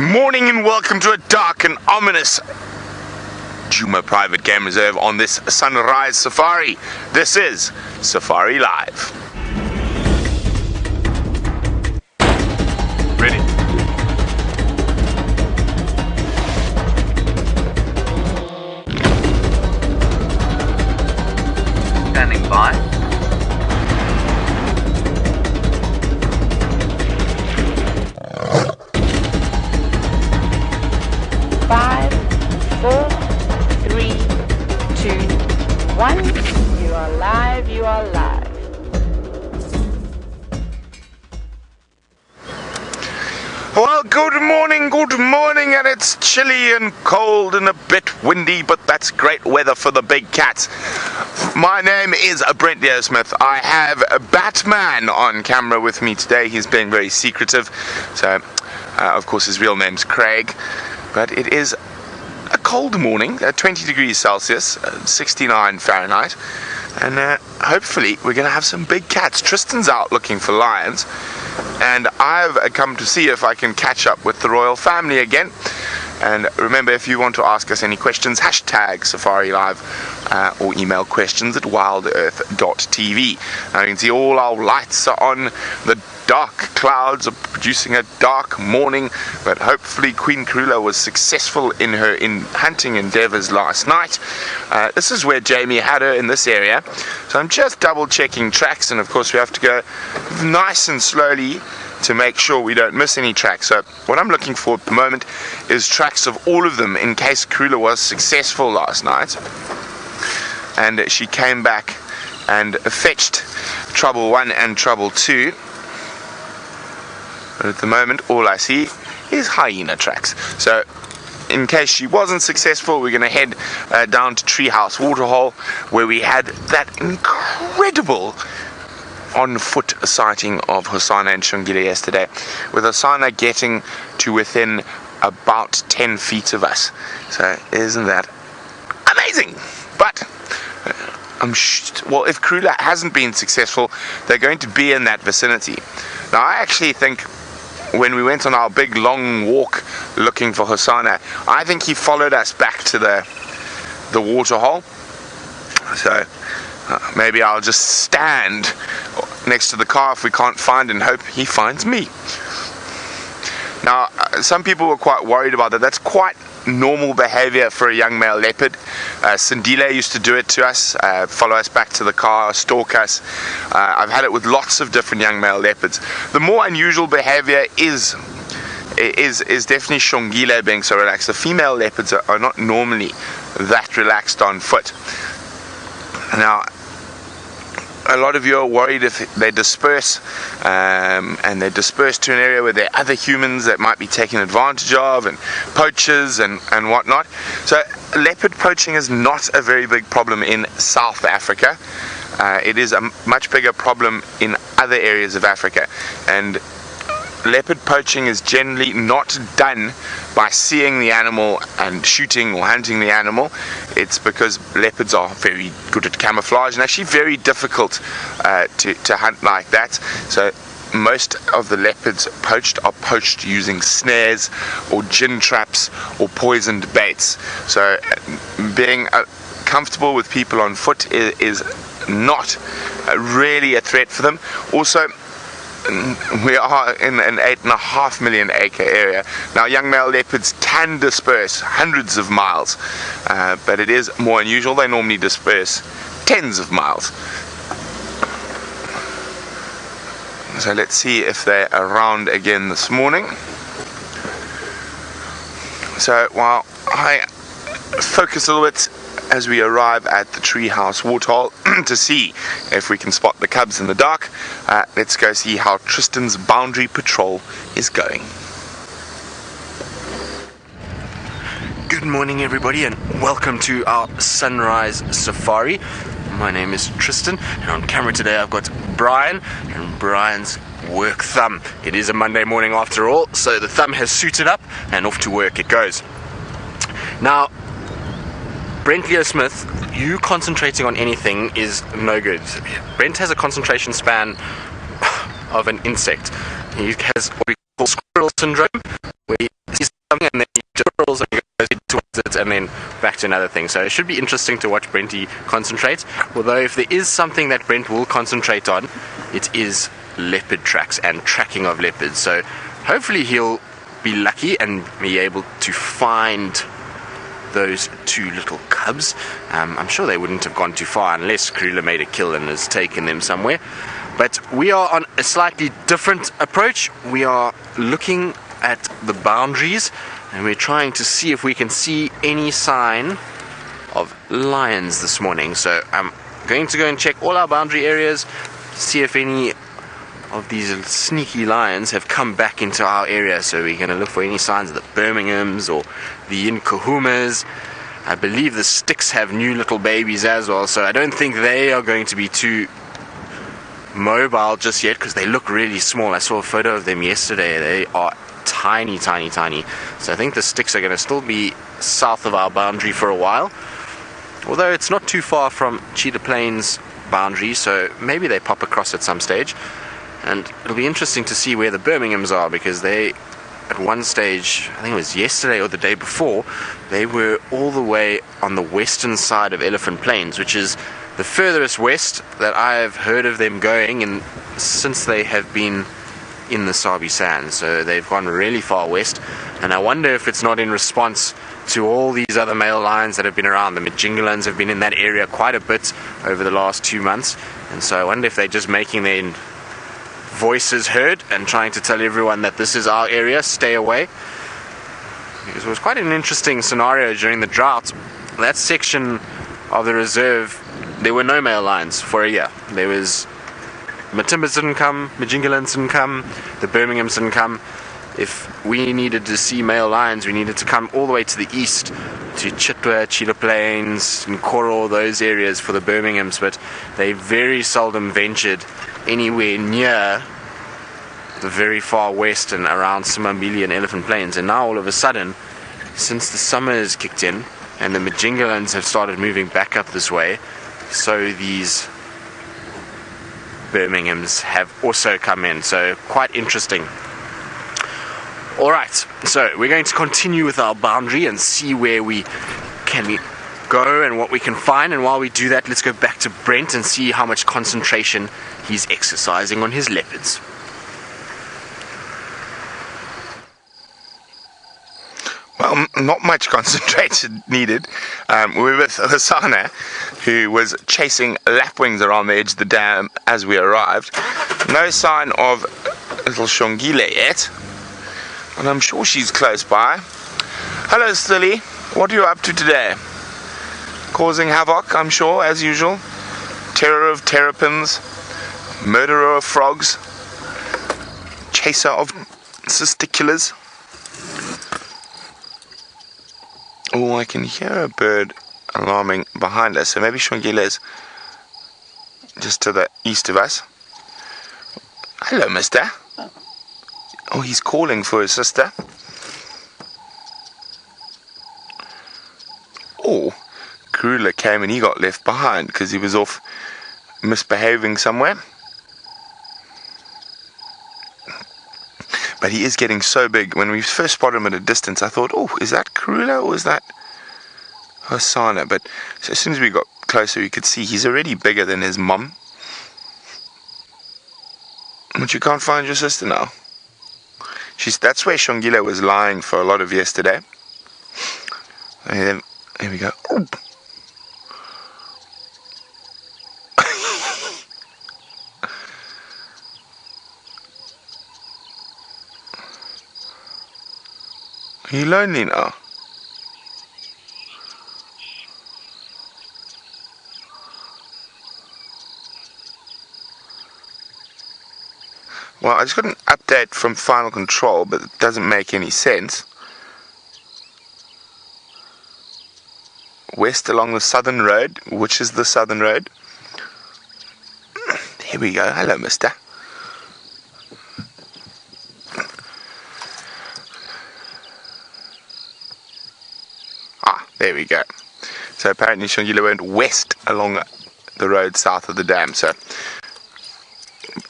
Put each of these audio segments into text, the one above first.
Morning and welcome to a dark and ominous Djuma private game reserve on this sunrise safari. This is Safari Live. Ready? Standing by. Five, 4, 3, 2, 1. You are live, you are live. Well, good morning, and it's chilly and cold and a bit windy, but that's great weather for the big cats. My name is Brent. I have Batman on camera with me today. He's being very secretive, so of course his real name's Craig. But it is a cold morning, 20 degrees Celsius, 69 Fahrenheit, and hopefully we're going to have some big cats. Tristan's out looking for lions, and I've come to see if I can catch up with the royal family again. And remember, if you want to ask us any questions, hashtag Safari Live, or email questions at WildEarthTV. Now you can see all our lights are on, the dark clouds are producing a dark morning, but hopefully Queen KARULA was successful in her hunting endeavors last night. This is where Jamie had her, in this area, so I'm just double checking tracks, and of course we have to go nice and slowly to make sure we don't miss any tracks. So what I'm looking for at the moment is tracks of all of them, in case KARULA was successful last night and she came back and fetched trouble 1 and trouble 2. But at the moment all I see is hyena tracks. So in case she wasn't successful, we're going to head down to Treehouse Waterhole, where we had that incredible on-foot sighting of Hosana and Xongile yesterday, with Hosana getting to within about 10 feet of us. So isn't that amazing? But well, if KARULA hasn't been successful, they're going to be in that vicinity. Now I actually think when we went on our big long walk looking for Hosana, I think he followed us back to the waterhole. So maybe I'll just stand next to the car if we can't find, and hope he finds me. Now, some people were quite worried about that. That's quite normal behavior for a young male leopard. Xongile used to do it to us, follow us back to the car, stalk us. I've had it with lots of different young male leopards. The more unusual behavior is definitely Xongile being so relaxed. The female leopards are not normally that relaxed on foot. Now, a lot of you are worried if they disperse, and they disperse to an area where there are other humans that might be taken advantage of, and poachers and whatnot. So leopard poaching is not a very big problem in South Africa. It is a much bigger problem in other areas of Africa, and leopard poaching is generally not done by seeing the animal and shooting or hunting the animal. It's because leopards are very good at camouflage and actually very difficult to hunt like that. So most of the leopards poached are poached using snares or gin traps or poisoned baits. So being comfortable with people on foot is not really a threat for them. Also, we are in an 8.5 million acre area. Now young male leopards can disperse hundreds of miles, but it is more unusual. They normally disperse tens of miles. So let's see if they're around again this morning. So while I focus a little bit as we arrive at the Treehouse Waterhole to see if we can spot the cubs in the dark, let's go see how Tristan's boundary patrol is going. Good morning everybody, and welcome to our sunrise safari. My name is Tristan, and on camera today I've got Brian and Brian's work thumb. It is a Monday morning after all, so the thumb has suited up and off to work it goes. Now, Brent Leo Smith, you concentrating on anything is no good. Brent has a concentration span of an insect. He has what we call squirrel syndrome, where he sees and then back to another thing. So it should be interesting to watch Brenty concentrate. Although if there is something that Brent will concentrate on, it is leopard tracks and tracking of leopards. So hopefully he'll be lucky and be able to find those two little cubs. I'm sure they wouldn't have gone too far unless KRUGER made a kill and has taken them somewhere. But we are on a slightly different approach. We are looking at the boundaries and we're trying to see if we can see any sign of lions this morning. So I'm going to go and check all our boundary areas, see if any of these sneaky lions have come back into our area. So we're going to look for any signs of the Birminghams or the Nkuhumas. I believe the sticks have new little babies as well, so I don't think they are going to be too mobile just yet because they look really small. I saw a photo of them yesterday. They are tiny, tiny, tiny. So I think the sticks are going to still be south of our boundary for a while, although it's not too far from Cheetah Plains boundary, so maybe they pop across at some stage. And it'll be interesting to see where the Birminghams are, because they, at one stage, I think it was yesterday or the day before, they were all the way on the western side of Elephant Plains, which is the furthest west that I've heard of them going since they have been in the Sabi Sands. So they've gone really far west, and I wonder if it's not in response to all these other male lions that have been around. The Xongilans have been in that area quite a bit over the last 2 months, and so I wonder if they're just making their voices heard and trying to tell everyone that this is our area, stay away. Because it was quite an interesting scenario during the drought. That section of the reserve, there were no male lions for a year. There was Matimbas didn't come, Xongilans didn't come, the Birminghams didn't come. If we needed to see male lions, we needed to come all the way to the east to Chitwa, Cheetah Plains, Nkoro, those areas for the Birminghams, but they very seldom ventured anywhere near the very far west and around Simambili and Elephant Plains. And now all of a sudden, since the summer has kicked in and the Xongilans have started moving back up this way, so these Birminghams have also come in. So quite interesting. Alright, so we're going to continue with our boundary and see where we can go and what we can find. And while we do that, let's go back to Brent and see how much concentration he's exercising on his leopards. Well, not much concentration needed. We're with Hosana, who was chasing lapwings around the edge of the dam as we arrived. No sign of little Xongile yet, and I'm sure she's close by. Hello, Stilly. What are you up to today? Causing havoc, I'm sure, as usual. Terror of terrapins, murderer of frogs, chaser of testiculars. Oh, I can hear a bird alarming behind us, so maybe Xongile is just to the east of us. Hello, mister. Oh, he's calling for his sister. Oh, KRUGER came and he got left behind because he was off misbehaving somewhere. But he is getting so big. When we first spotted him at a distance, I thought, oh, is that KRUGER or is that Hosana? But as soon as we got closer, we could see he's already bigger than his mum. But you can't find your sister now. That's where Xongile was lying for a lot of yesterday. There we go. Oh. Are you lonely now? Well, I just got an update from Final Control, but it doesn't make any sense. West along the southern road, which is the southern road. Here we go. Hello, mister. Ah, there we go. So apparently Xongile went west along the road south of the dam. So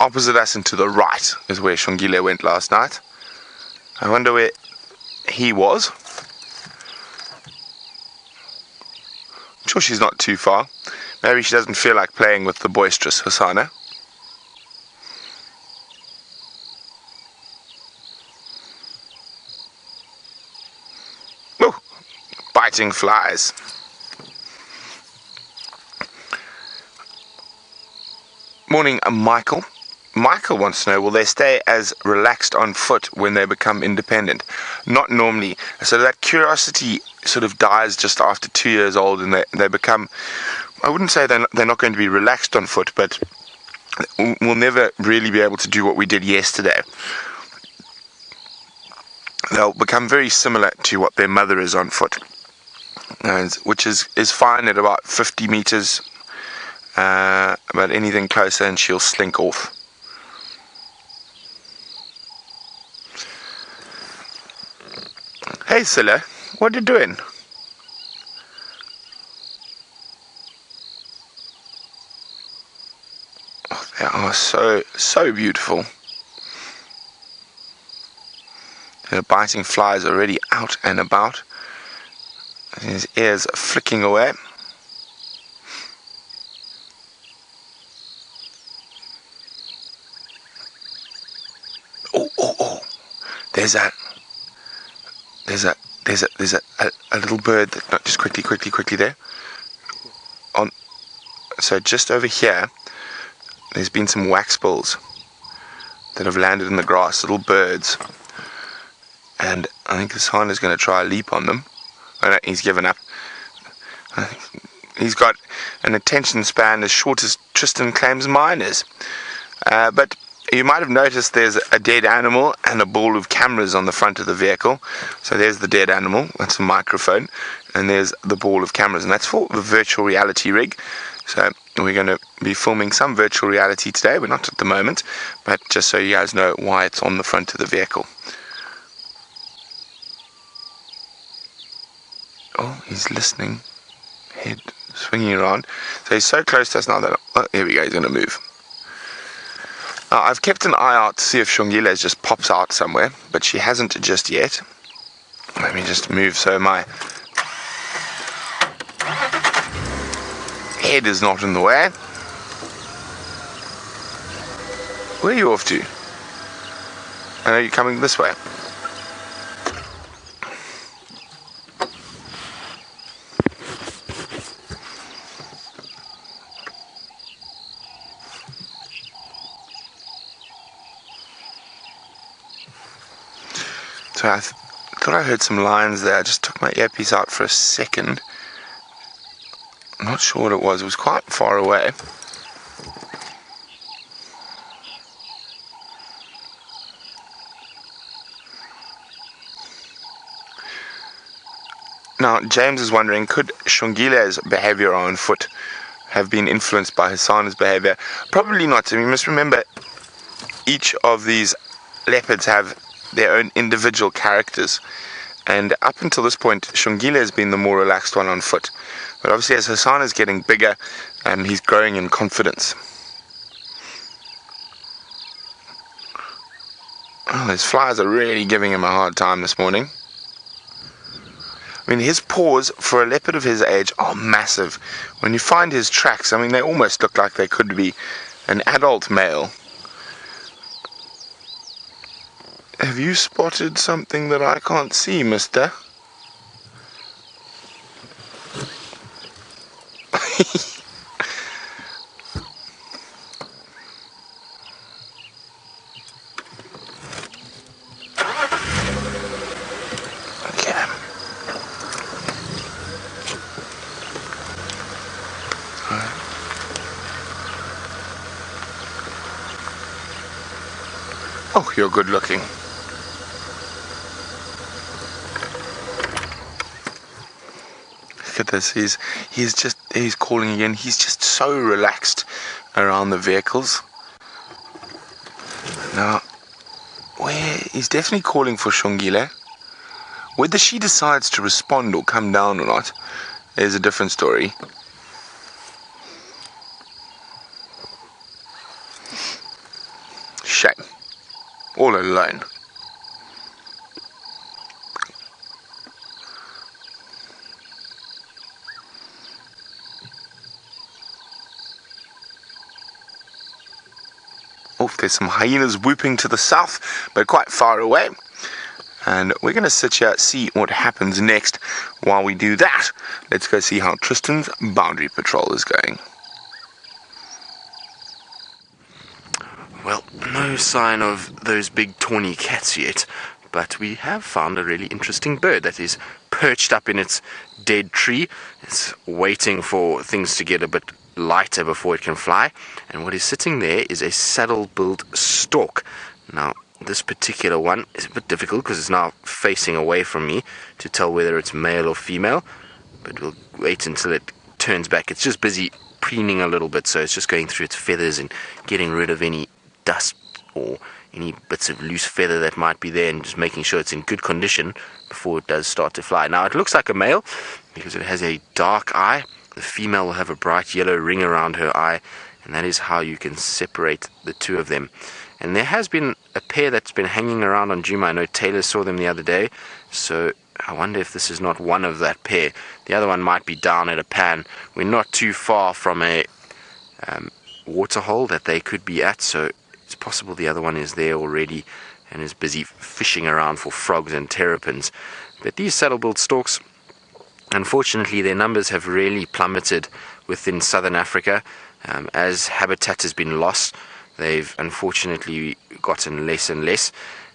opposite us and to the right is where Xongile went last night. I wonder where he was. sure she's not too far. Maybe she doesn't feel like playing with the boisterous Hosana. Oh, biting flies. Morning, Michael. Michael wants to know, will they stay as relaxed on foot when they become independent? Not normally. So that curiosity sort of dies just after 2 years old, and they become, I wouldn't say they're not going to be relaxed on foot, but we'll never really be able to do what we did yesterday. They'll become very similar to what their mother is on foot, which is fine at about 50 meters, but anything closer and she'll slink off. Hey Scylla, what are you doing? Oh, they are so beautiful. The biting flies already out and about. His ears are flicking away. Oh! There's a little bird that, no, just quickly there. So just over here, there's been some wax bills that have landed in the grass, little birds. And I think Hosana's going to try a leap on them. Oh no, he's given up. He's got an attention span as short as Tristan claims mine is. But you might have noticed there's a dead animal and a ball of cameras on the front of the vehicle. So there's the dead animal, that's a microphone, and there's the ball of cameras, and that's for the virtual reality rig. So we're going to be filming some virtual reality today, but not at the moment, but just so you guys know why it's on the front of the vehicle. Oh, he's listening. Head swinging around. So he's so close to us now that, oh, here we go, he's going to move. Now, I've kept an eye out to see if Xongile just pops out somewhere, but she hasn't just yet. Let me just move so my head is not in the way. Where are you off to? I know you're coming this way. So I thought I heard some lions there. I just took my earpiece out for a second. I'm not sure what it was. It was quite far away. Now, James is wondering, could Xongile's behavior on foot have been influenced by Hosana's behavior? Probably not. I mean, you must remember, each of these leopards have their own individual characters, and up until this point Xongile has been the more relaxed one on foot, but obviously as Hosana is getting bigger, he's growing in confidence. Oh, those flies are really giving him a hard time this morning. I mean, his paws for a leopard of his age are massive. When you find his tracks, I mean, they almost look like they could be an adult male. Have you spotted something that I can't see, mister? Okay. Oh, you're good looking. Look at this, he's calling again. He's just so relaxed around the vehicles. Now, he's definitely calling for Xongile. Whether she decides to respond or come down or not is a different story. Shame. All alone. Oh, there's some hyenas whooping to the south, but quite far away. And we're going to sit here, see what happens next. While we do that, let's go see how Tristan's boundary patrol is going. Well, no sign of those big tawny cats yet, but we have found a really interesting bird that is perched up in its dead tree. It's waiting for things to get a bit lighter before it can fly. And what is sitting there is a saddle-billed stork. Now, this particular one is a bit difficult because it's now facing away from me to tell whether it's male or female, but we'll wait until it turns back. It's just busy preening a little bit, so it's just going through its feathers and getting rid of any dust or any bits of loose feather that might be there, and just making sure it's in good condition before it does start to fly. Now, it looks like a male because it has a dark eye. The female will have a bright yellow ring around her eye, and that is how you can separate the two of them. And there has been a pair that's been hanging around on Djuma. I know Tayla saw them the other day, so I wonder if this is not one of that pair. The other one might be down at a pan. We're not too far from a waterhole that they could be at, so it's possible the other one is there already and is busy fishing around for frogs and terrapins. But these saddle-billed storks, unfortunately, their numbers have really plummeted within southern Africa. As habitat has been lost, they've unfortunately gotten less and less,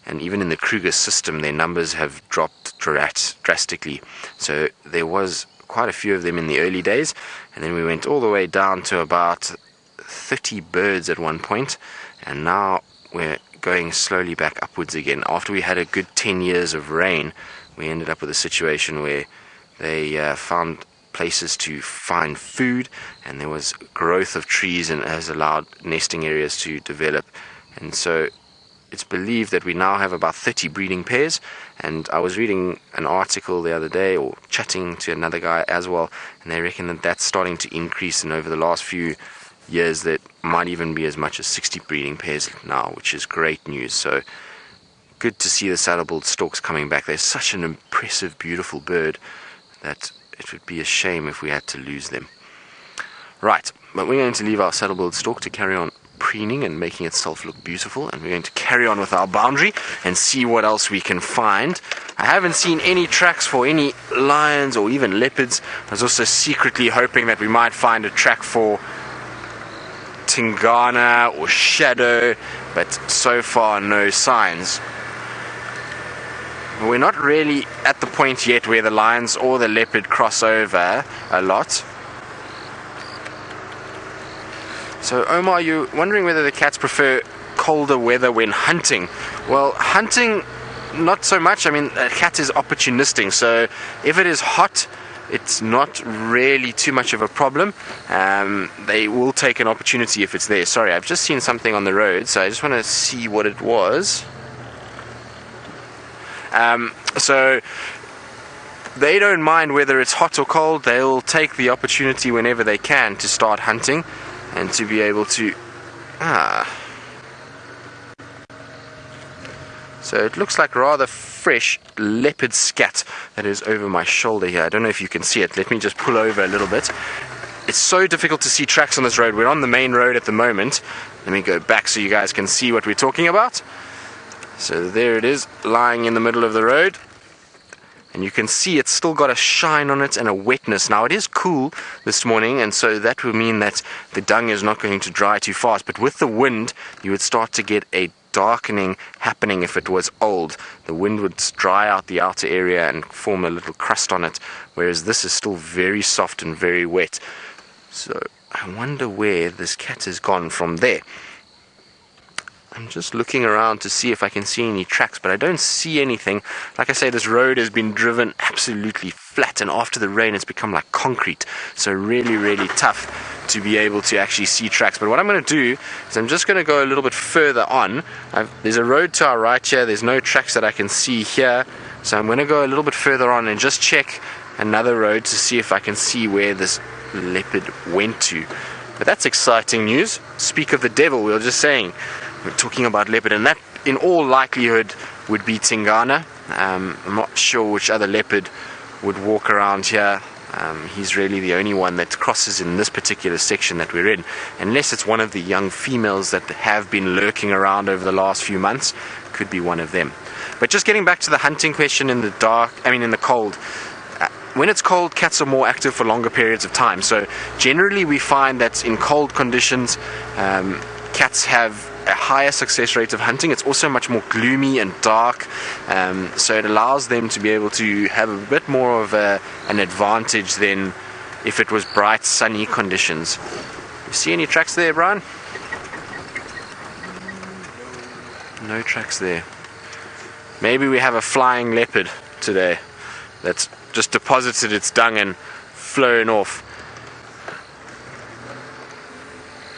and even in the KRUGER system their numbers have dropped drastically. So there was quite a few of them in the early days, and then we went all the way down to about 30 birds at one point, and now we're going slowly back upwards again. After we had a good 10 years of rain, we ended up with a situation where they found places to find food, and there was growth of trees and has allowed nesting areas to develop. And so it's believed that we now have about 30 breeding pairs, and I was reading an article the other day, or chatting to another guy as well, and they reckon that that's starting to increase, and over the last few years that might even be as much as 60 breeding pairs now, which is great news. So good to see the saddle-billed storks coming back. They're such an impressive, beautiful bird that it would be a shame if we had to lose them. Right, but we're going to leave our saddle-billed stork to carry on preening and making itself look beautiful, and we're going to carry on with our boundary and see what else we can find. I haven't seen any tracks for any lions or even leopards. I was also secretly hoping that we might find a track for Tingana or Shadow, but so far no signs. We're not really at the point yet where the lions or the leopard cross over a lot. So Omar, you're wondering whether the cats prefer colder weather when hunting. Well, hunting, not so much. I mean, a cat is opportunistic, so if it is hot, it's not really too much of a problem. They will take an opportunity if it's there. Sorry, I've just seen something on the road, so I just want to see what it was. So they don't mind whether it's hot or cold. They'll take the opportunity whenever they can to start hunting and to be able to... So it looks like rather fresh leopard scat that is over my shoulder here. I don't know if you can see it. Let me just pull over a little bit. It's so difficult to see tracks on this road. We're on the main road at the moment. Let me go back so you guys can see what we're talking about. So there it is, lying in the middle of the road. And you can see it's still got a shine on it and a wetness. Now, it is cool this morning, and so that will mean that the dung is not going to dry too fast. But with the wind, you would start to get a darkening happening if it was old. The wind would dry out the outer area and form a little crust on it, whereas this is still very soft and very wet. So I wonder where this cat has gone from there. I'm just looking around to see if I can see any tracks, but I don't see anything. Like I say, this road has been driven absolutely flat, and after the rain it's become like concrete, so really, really tough to be able to actually see tracks. But what I'm going to do is I'm just going to go a little bit further on. There's a road to our right here. There's no tracks that I can see here, so I'm going to go a little bit further on and just check another road to see if I can see where this leopard went to. But that's exciting news. Speak of the devil, we were just saying. We're talking about leopard, and that in all likelihood would be Tingana. I'm not sure which other leopard would walk around here. He's really the only one that crosses in this particular section that we're in, unless it's one of the young females that have been lurking around over the last few months. Could be one of them. But just getting back to the hunting question, in the cold. When it's cold, cats are more active for longer periods of time. So generally we find that in cold conditions, cats have a higher success rate of hunting. It's also much more gloomy and dark, so it allows them to be able to have a bit more of an advantage than if it was bright, sunny conditions. You see any tracks there, Brian? No tracks there. Maybe we have a flying leopard today that's just deposited its dung and flown off.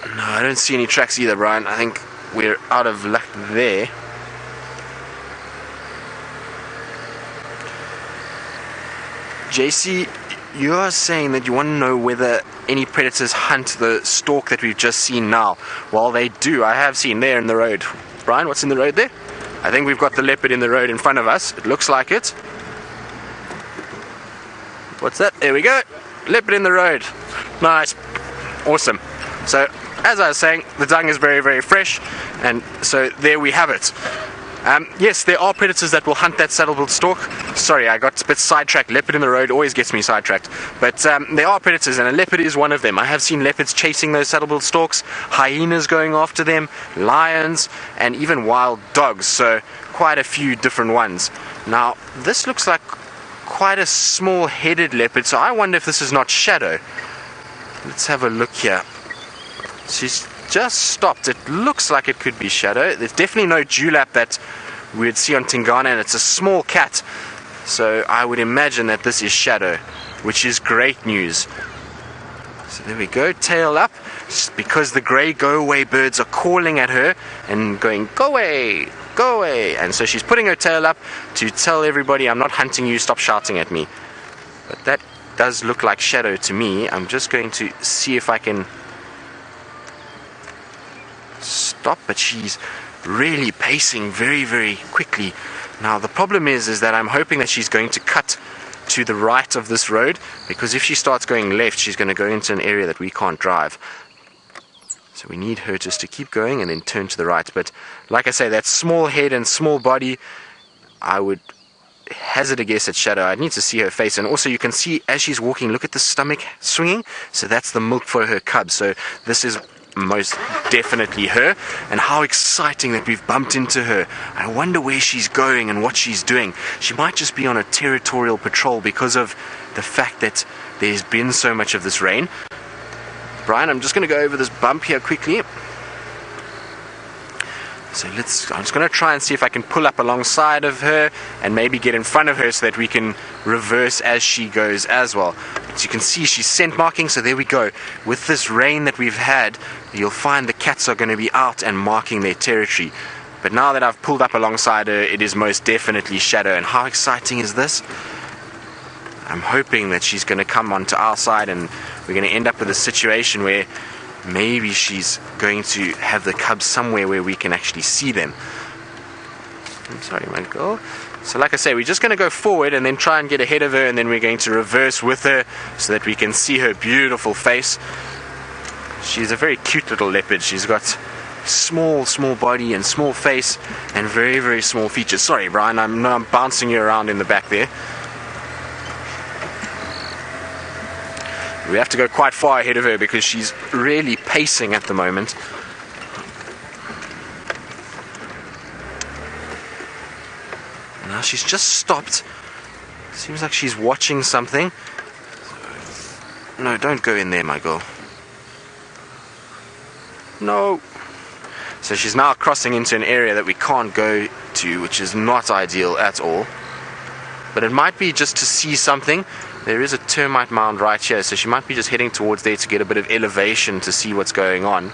No, I don't see any tracks either, Brian. I think we're out of luck there. JC, you are saying that you want to know whether any predators hunt the stork that we've just seen now. Well, they do. I have seen there in the road. Brian, what's in the road there? I think we've got the leopard in the road in front of us. It looks like it. What's that? There we go. Leopard in the road. Nice. Awesome. So, as I was saying, the dung is very, very fresh, and so there we have it. Yes, there are predators that will hunt that saddle-billed stork. Sorry, I got a bit sidetracked. Leopard in the road always gets me sidetracked. But there are predators, and a leopard is one of them. I have seen leopards chasing those saddle-billed storks, hyenas going after them, lions, and even wild dogs. So quite a few different ones. Now, this looks like quite a small-headed leopard, so I wonder if this is not Shadow. Let's have a look here. She's just stopped. It looks like it could be Shadow. There's definitely no dewlap that we'd see on Tingana, and it's a small cat, so I would imagine that this is Shadow, which is great news. So there we go, tail up, because the grey go-away birds are calling at her and going, go away, go away. And so she's putting her tail up to tell everybody, I'm not hunting you, stop shouting at me. But that does look like Shadow to me. I'm just going to see if I can stop, but she's really pacing very, very quickly. Now the problem is that I'm hoping that she's going to cut to the right of this road, because if she starts going left, she's going to go into an area that we can't drive. So we need her just to keep going and then turn to the right. But like I say, that small head and small body, I would hazard a guess at Shadow. I need to see her face. And also you can see as she's walking, look at the stomach swinging. So that's the milk for her cubs. So this is most definitely her, and how exciting that we've bumped into her. I wonder where she's going and what she's doing. She might just be on a territorial patrol because of the fact that there's been so much of this rain. Brian, I'm just going to go over this bump here quickly. So I'm just going to try and see if I can pull up alongside of her and maybe get in front of her so that we can reverse as she goes as well. As you can see, she's scent marking, so there we go. With this rain that we've had, you'll find the cats are going to be out and marking their territory. But now that I've pulled up alongside her, it is most definitely Shadow. And how exciting is this? I'm hoping that she's going to come onto our side and we're going to end up with a situation where maybe she's going to have the cubs somewhere where we can actually see them. I'm sorry, my girl. So like I say, we're just going to go forward and then try and get ahead of her, and then we're going to reverse with her so that we can see her beautiful face. She's a very cute little leopard. She's got small body and small face and very, very small features. Sorry, Brian, I'm bouncing you around in the back there. We have to go quite far ahead of her because she's really pacing at the moment. Now she's just stopped. Seems like she's watching something. No, don't go in there, my girl. No. So she's now crossing into an area that we can't go to, which is not ideal at all. But it might be just to see something. There is a termite mound right here, so she might be just heading towards there to get a bit of elevation to see what's going on.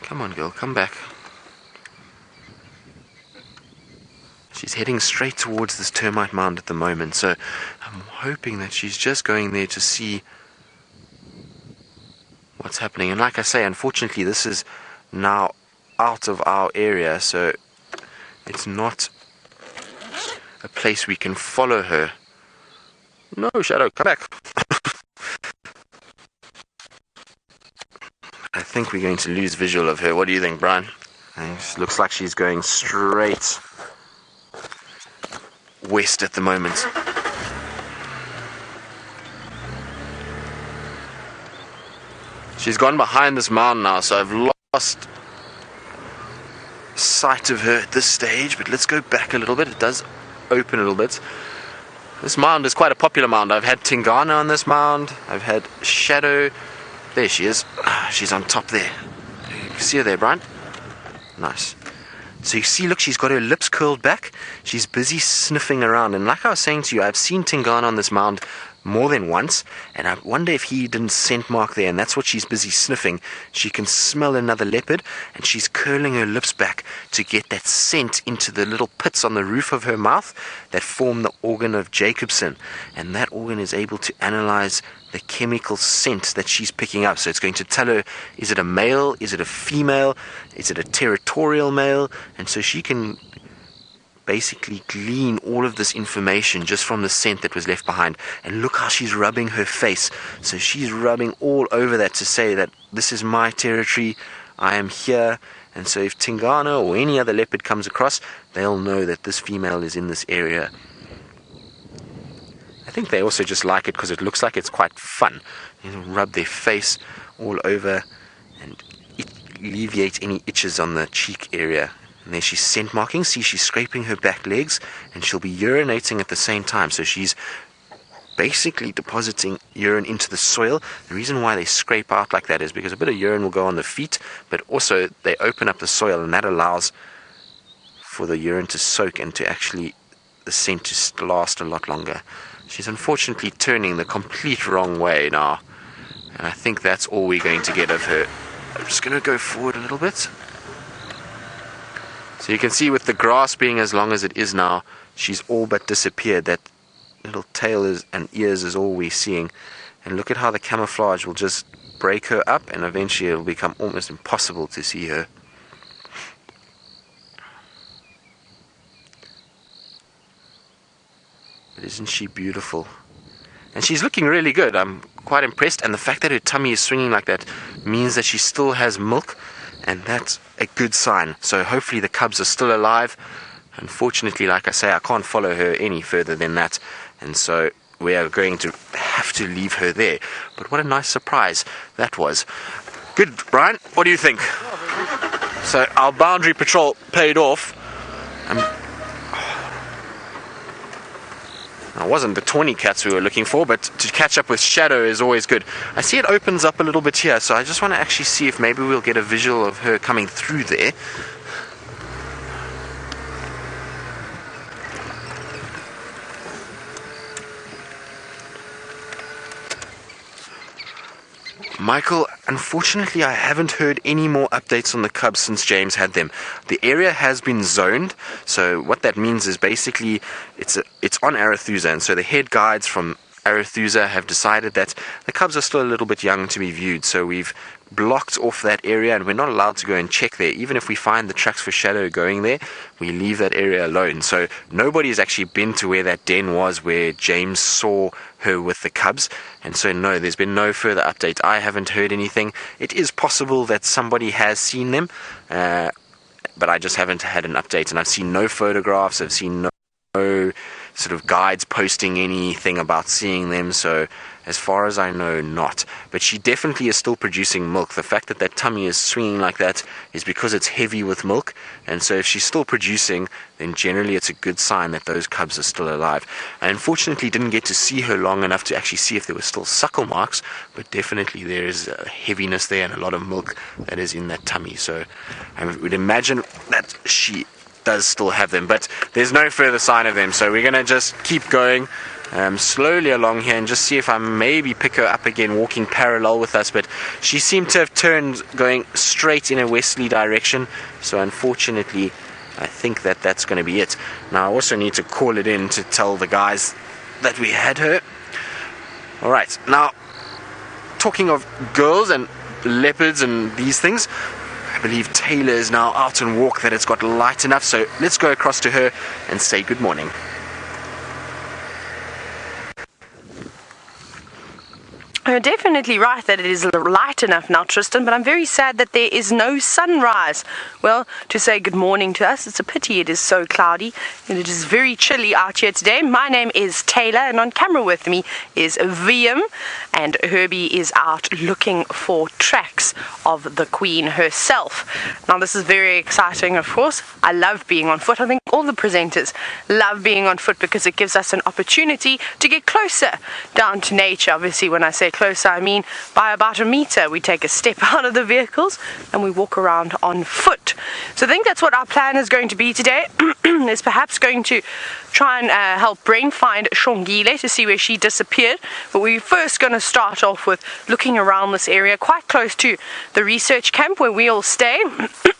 Come on, girl, come back. She's heading straight towards this termite mound at the moment, so I'm hoping that she's just going there to see what's happening. And like I say, unfortunately, this is now out of our area, so it's not a place we can follow her. No, Shadow, come back. I think we're going to lose visual of her. What do you think, Brian? It looks like she's going straight west at the moment. She's gone behind this mountain now, so I've lost sight of her at this stage, but let's go back a little bit. It does open a little bit. This mound is quite a popular mound. I've had Tingana on this mound. I've had Shadow. There she is. She's on top there. You see her there, Brian? Nice. So you see, look, she's got her lips curled back. She's busy sniffing around. And like I was saying to you, I've seen Tingana on this mound more than once, and I wonder if he didn't scent mark there, and that's what she's busy sniffing. She can smell another leopard, and she's curling her lips back to get that scent into the little pits on the roof of her mouth that form the organ of Jacobson, and that organ is able to analyze the chemical scent that she's picking up. So it's going to tell her, is it a male, is it a female, is it a territorial male, and so she can basically glean all of this information just from the scent that was left behind. And look how she's rubbing her face. So she's rubbing all over that to say that this is my territory, I am here. And so if Tingana or any other leopard comes across, they'll know that this female is in this area. I think they also just like it because it looks like it's quite fun. You know, rub their face all over and alleviate any itches on the cheek area. And there she's scent marking. See, she's scraping her back legs, and she'll be urinating at the same time. So she's basically depositing urine into the soil. The reason why they scrape out like that is because a bit of urine will go on the feet, but also they open up the soil, and that allows for the urine to soak and to actually the scent to last a lot longer. She's unfortunately turning the complete wrong way now, and I think that's all we're going to get of her. I'm just going to go forward a little bit. So you can see with the grass being as long as it is now, she's all but disappeared. That little tail and ears is all we're seeing. And look at how the camouflage will just break her up, and eventually it'll become almost impossible to see her. But isn't she beautiful? And she's looking really good. I'm quite impressed. And the fact that her tummy is swinging like that means that she still has milk. And that's a good sign. So hopefully the cubs are still alive. Unfortunately, like I say, I can't follow her any further than that. And so we are going to have to leave her there. But what a nice surprise that was. Good, Brian. What do you think? So our boundary patrol paid off. It wasn't the Twany cats we were looking for, but to catch up with Shadow is always good. I see it opens up a little bit here, so I just want to actually see if maybe we'll get a visual of her coming through there. Michael, unfortunately I haven't heard any more updates on the cubs since James had them. The area has been zoned, so what that means is basically it's on Arathusa, and so the head guides from Arathusa have decided that the cubs are still a little bit young to be viewed, so we've blocked off that area and we're not allowed to go and check there. Even if we find the tracks for Shadow going there, we leave that area alone. So nobody has actually been to where that den was where James saw her with the cubs, and so no, there's been no further update. I haven't heard anything. It is possible that somebody has seen them, but I just haven't had an update, and I've seen no photographs, I've seen no sort of guides posting anything about seeing them, so as far as I know, not. But she definitely is still producing milk. The fact that that tummy is swinging like that is because it's heavy with milk, and so if she's still producing, then generally it's a good sign that those cubs are still alive. I unfortunately didn't get to see her long enough to actually see if there were still suckle marks, but definitely there is a heaviness there and a lot of milk that is in that tummy, so I would imagine that she does still have them, but there's no further sign of them, so we're going to just keep going slowly along here and just see if I maybe pick her up again walking parallel with us. But she seemed to have turned going straight in a westerly direction, so unfortunately I think that that's going to be it. Now I also need to call it in to tell the guys that we had her. Alright, now talking of girls and leopards and these things, I believe Tayla is now out on walk, that it's got light enough, so let's go across to her and say good morning. You're definitely right that it is light enough now, Tristan, but I'm very sad that there is no sunrise. Well, to say good morning to us, it's a pity it is so cloudy and it is very chilly out here today. My name is Tayla, and on camera with me is VM, and Herbie is out looking for tracks of the Queen herself. Now, this is very exciting, of course. I love being on foot. I think all the presenters love being on foot because it gives us an opportunity to get closer down to nature. Obviously, when I say closer, I mean by about a meter. We take a step out of the vehicles and we walk around on foot. So I think that's what our plan is going to be today. Is perhaps going to try and help Brent find Xongile to see where she disappeared. But we're first going to start off with looking around this area quite close to the research camp where we all stay.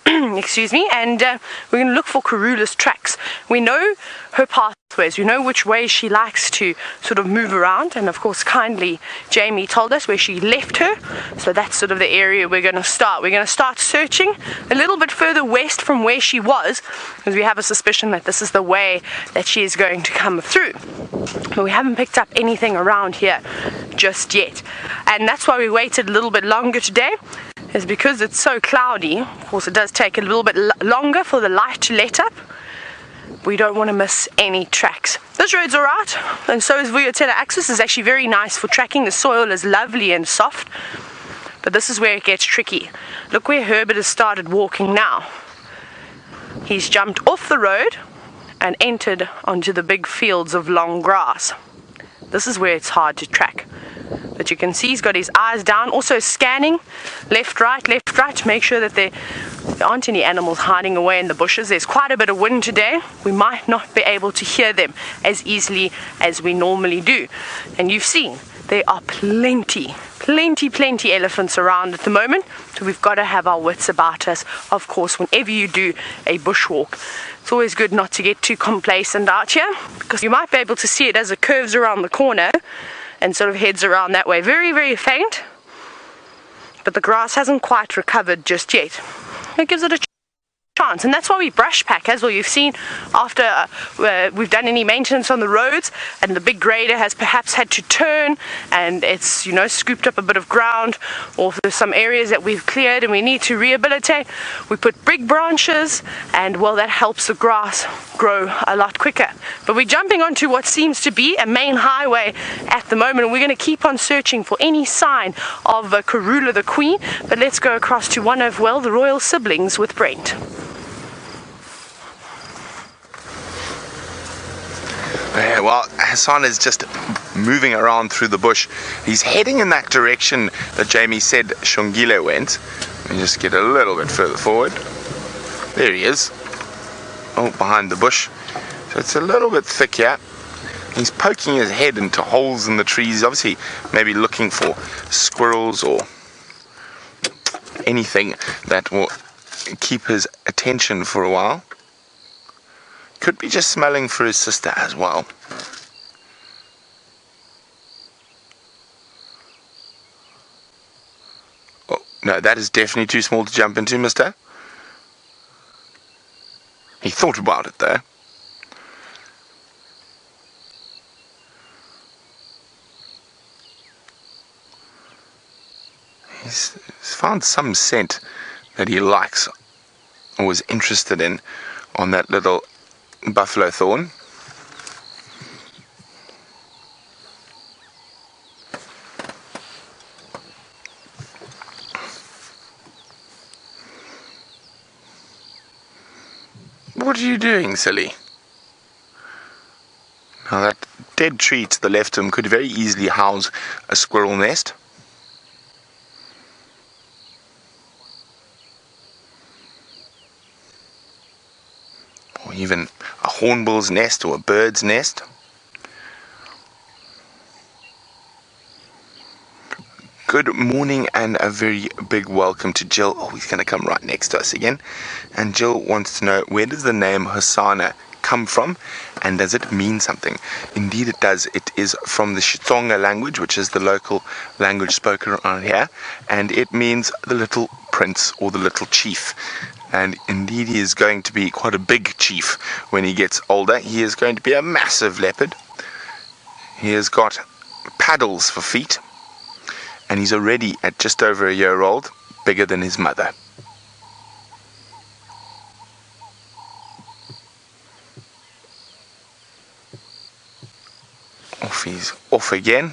Excuse me. And we're going to look for KARULA's tracks. We know her pathways. We know which way she likes to sort of move around. And of course, kindly, Jamie told us where she left her. So that's sort of the area we're going to start. We're going to start searching a little bit further west from where she was, because we have a suspicion that this is the way that she is going to come through. But we haven't picked up anything around here just yet. And that's why we waited a little bit longer today, is because it's so cloudy. Of course, it does take a little bit longer for the light to let up. We don't want to miss any tracks. This road's alright, and so is Vuyatela access. Is actually very nice for tracking. The soil is lovely and soft, but this is where it gets tricky. Look where Herbert has started walking now. He's jumped off the road and entered onto the big fields of long grass. This is where it's hard to track. But you can see he's got his eyes down, also scanning left, right, to make sure that there aren't any animals hiding away in the bushes. There's quite a bit of wind today. We might not be able to hear them as easily as we normally do. And you've seen there are plenty elephants around at the moment. So we've got to have our wits about us, of course, whenever you do a bushwalk. It's always good not to get too complacent out here, because you might be able to see it as it curves around the corner and sort of heads around that way. Very, very faint, but the grass hasn't quite recovered just yet. It gives it a chance, and that's why we brush pack as well. You've seen after we've done any maintenance on the roads and the big grader has perhaps had to turn and it's, you know, scooped up a bit of ground, or there's some areas that we've cleared and we need to rehabilitate, we put big branches, and well, that helps the grass grow a lot quicker. But we're jumping onto what seems to be a main highway at the moment, and we're going to keep on searching for any sign of KARULA the Queen. But let's go across to one of, well, the royal siblings with Brent. Yeah, well, Hassan is just moving around through the bush. He's heading in that direction that Jamie said Xongile went. Let me just get a little bit further forward. There he is. Oh, behind the bush. So it's a little bit thick here. He's poking his head into holes in the trees, obviously maybe looking for squirrels or anything that will keep his attention for a while. Could be just smelling for his sister as well. Oh, no, that is definitely too small to jump into, mister. He thought about it there. He's found some scent that he likes or was interested in on that little buffalo thorn. What are you doing, silly? Now that dead tree to the left of him could very easily house a squirrel nest. Or even a hornbill's nest or a bird's nest. Good morning and a very big welcome to Jill. Oh, he's going to come right next to us again. And Jill wants to know, where does the name Hosana come from, and does it mean something? Indeed it does. It is from the Xitsonga language, which is the local language spoken around here, and it means the little prince or the little chief. And indeed he is going to be quite a big chief when he gets older. He is going to be a massive leopard. He has got paddles for feet, and he's already at just over a year old, bigger than his mother. He's off again.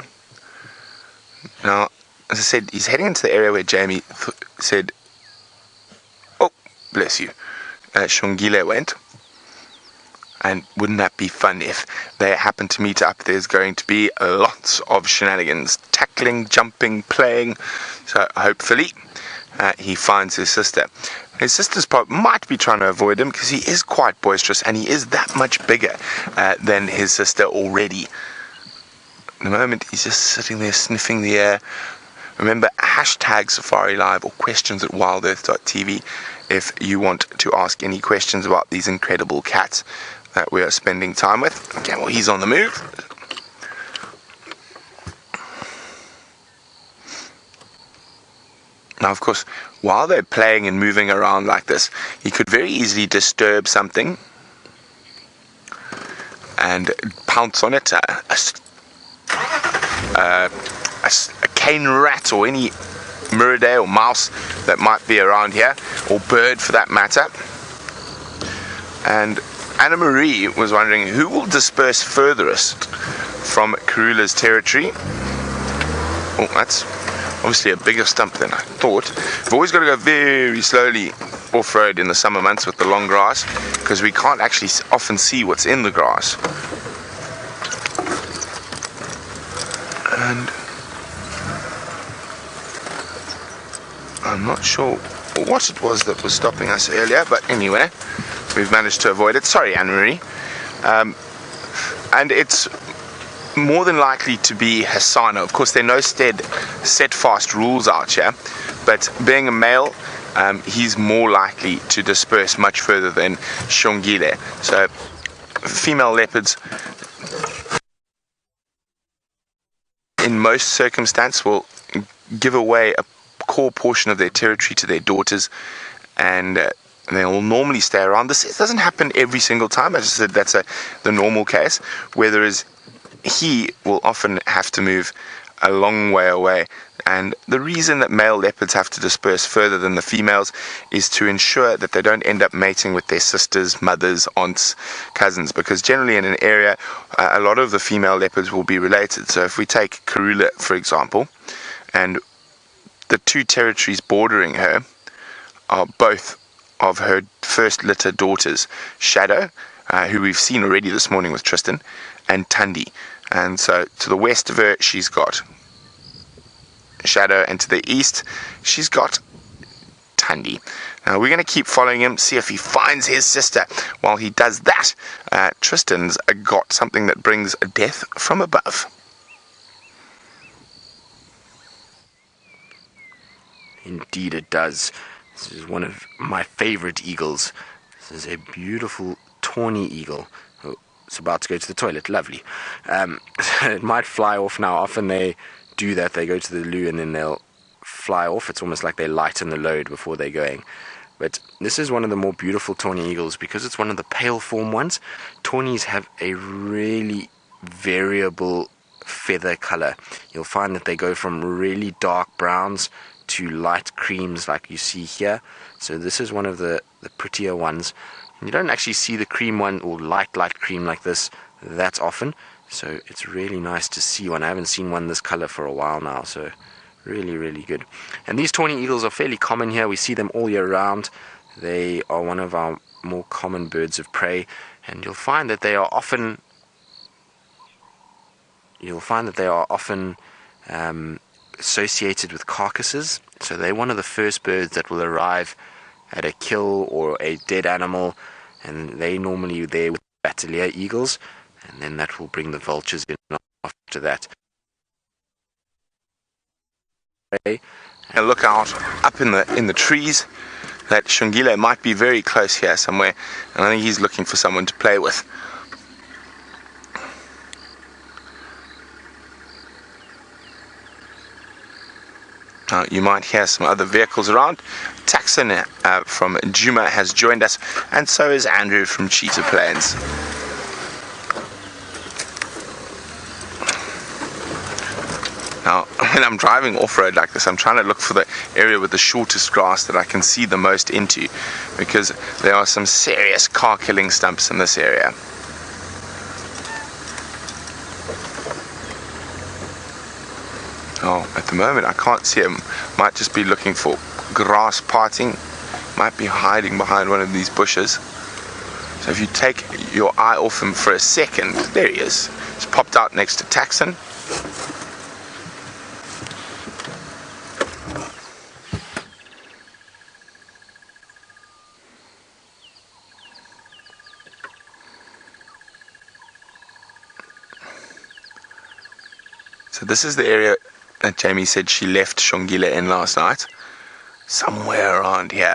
Now, as I said, he's heading into the area where Jamie said, oh, bless you, Xongile went. And wouldn't that be fun if they happen to meet up? There's going to be lots of shenanigans, tackling, jumping, playing. So hopefully he finds his sister. His sister's might be trying to avoid him because he is quite boisterous and he is that much bigger than his sister already. At the moment, he's just sitting there sniffing the air. Remember, hashtag Safari Live or questions at WildEarthTV if you want to ask any questions about these incredible cats that we are spending time with. Okay, well, he's on the move. Now, of course, while they're playing and moving around like this, he could very easily disturb something and pounce on it. A cane rat or any Muriday or mouse that might be around here, or bird for that matter. And Anna Marie was wondering who will disperse furthest from KARULA's territory. Oh, that's obviously a bigger stump than I thought. We've always got to go very slowly off-road in the summer months with the long grass, because we can't actually often see what's in the grass. And I'm not sure what it was that was stopping us earlier, but anyway, we've managed to avoid it. Sorry, Anne-Marie. And it's more than likely to be Hosana. Of course, there are no set fast rules out here, but being a male, he's more likely to disperse much further than Xongile. So, female leopards, in most circumstances, will give away a core portion of their territory to their daughters, and they will normally stay around. This doesn't happen every single time. As I said, that's the normal case, whereas he will often have to move a long way away. And the reason that male leopards have to disperse further than the females is to ensure that they don't end up mating with their sisters, mothers, aunts, cousins, because generally in an area a lot of the female leopards will be related. So if we take KARULA, for example, and the two territories bordering her are both of her first litter daughters, Shadow, who we've seen already this morning with Tristan, and Tundi. And so to the west of her she's got Shadow, and to the east she's got Tundi. Now we're going to keep following him, see if he finds his sister. While he does that, Tristan's got something that brings death from above. Indeed it does. This is one of my favorite eagles. This is a beautiful tawny eagle. Oh, it's about to go to the toilet. Lovely. It might fly off now. Often they do that. They go to the loo and then they'll fly off. It's almost like they lighten the load before they're going. But this is one of the more beautiful tawny eagles because it's one of the pale form ones. Tawnies have a really variable feather color. You'll find that they go from really dark browns to light creams like you see here. So this is one of the prettier ones. You don't actually see the cream one or light cream like this that often, so it's really nice to see one. I haven't seen one this color for a while now, so really good. And these tawny eagles are fairly common here. We see them all year round. They are one of our more common birds of prey, and you'll find that they are often associated with carcasses. So they're one of the first birds that will arrive at a kill or a dead animal, and they normally there with battalier eagles, and then that will bring the vultures in after that. And look out up in the trees. That Xongile might be very close here somewhere, and I think he's looking for someone to play with. You might hear some other vehicles around. Tristan from Djuma has joined us, and so is Andrew from Cheetah Plains. Now, when I'm driving off-road like this, I'm trying to look for the area with the shortest grass that I can see the most into, because there are some serious car-killing stumps in this area. Oh, at the moment I can't see him. Might just be looking for grass parting. Might be hiding behind one of these bushes. So if you take your eye off him for a second, there he is. He's popped out next to Tristan. So this is the area that Jamie said she left Xongile in last night. Somewhere around here.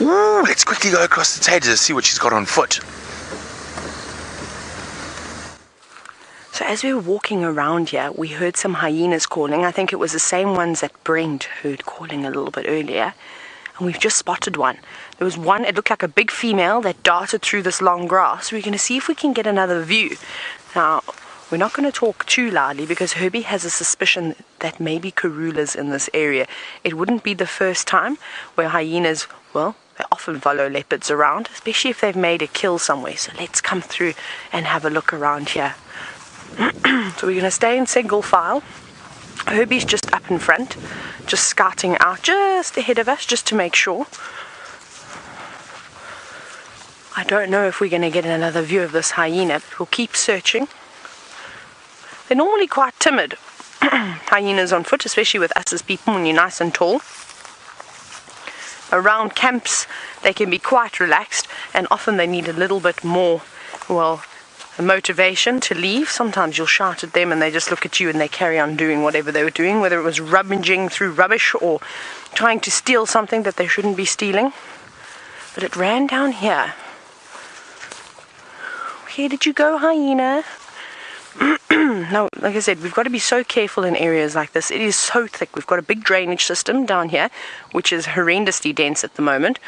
Ooh, let's quickly go across the Tayla to see what she's got on foot. So as we were walking around here, we heard some hyenas calling. I think it was the same ones that Brent heard calling a little bit earlier. And we've just spotted one. There was one, it looked like a big female that darted through this long grass. We're going to see if we can get another view. Now, we're not going to talk too loudly because Herbie has a suspicion that maybe KARULA's in this area. It wouldn't be the first time where hyenas, well, they often follow leopards around, especially if they've made a kill somewhere. So let's come through and have a look around here. So we're going to stay in single file. Herbie's just up in front, just scouting out just ahead of us, just to make sure. I don't know if we're going to get another view of this hyena, but we'll keep searching. They're normally quite timid, hyenas on foot, especially with us as people when you're nice and tall. Around camps, they can be quite relaxed, and often they need a little bit more, well, motivation to leave. Sometimes you'll shout at them and they just look at you and they carry on doing whatever they were doing, whether it was rummaging through rubbish or trying to steal something that they shouldn't be stealing. But it ran down here. Where did you go, hyena? Now, like I said, we've got to be so careful in areas like this. It is so thick. We've got a big drainage system down here, which is horrendously dense at the moment.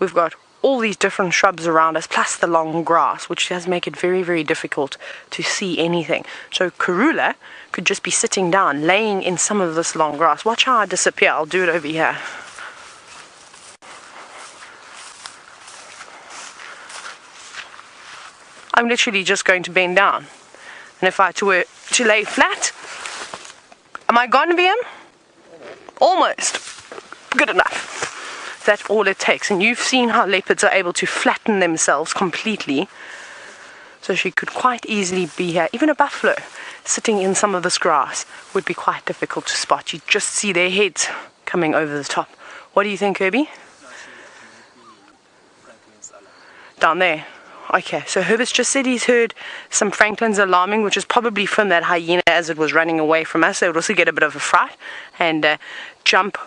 We've got all these different shrubs around us, plus the long grass, which does make it very, very difficult to see anything. So KARULA could just be sitting down, laying in some of this long grass. Watch how I disappear. I'll do it over here. I'm literally just going to bend down. And if I were to lay flat, am I going to be him? Almost. Good enough. That's all it takes. And you've seen how leopards are able to flatten themselves completely. So she could quite easily be here. Even a buffalo sitting in some of this grass would be quite difficult to spot. You just see their heads coming over the top. What do you think, Herbie? Down there. Okay, so Herbert's just said he's heard some Franklin's alarming, which is probably from that hyena as it was running away from us. So it would also get a bit of a fright and jump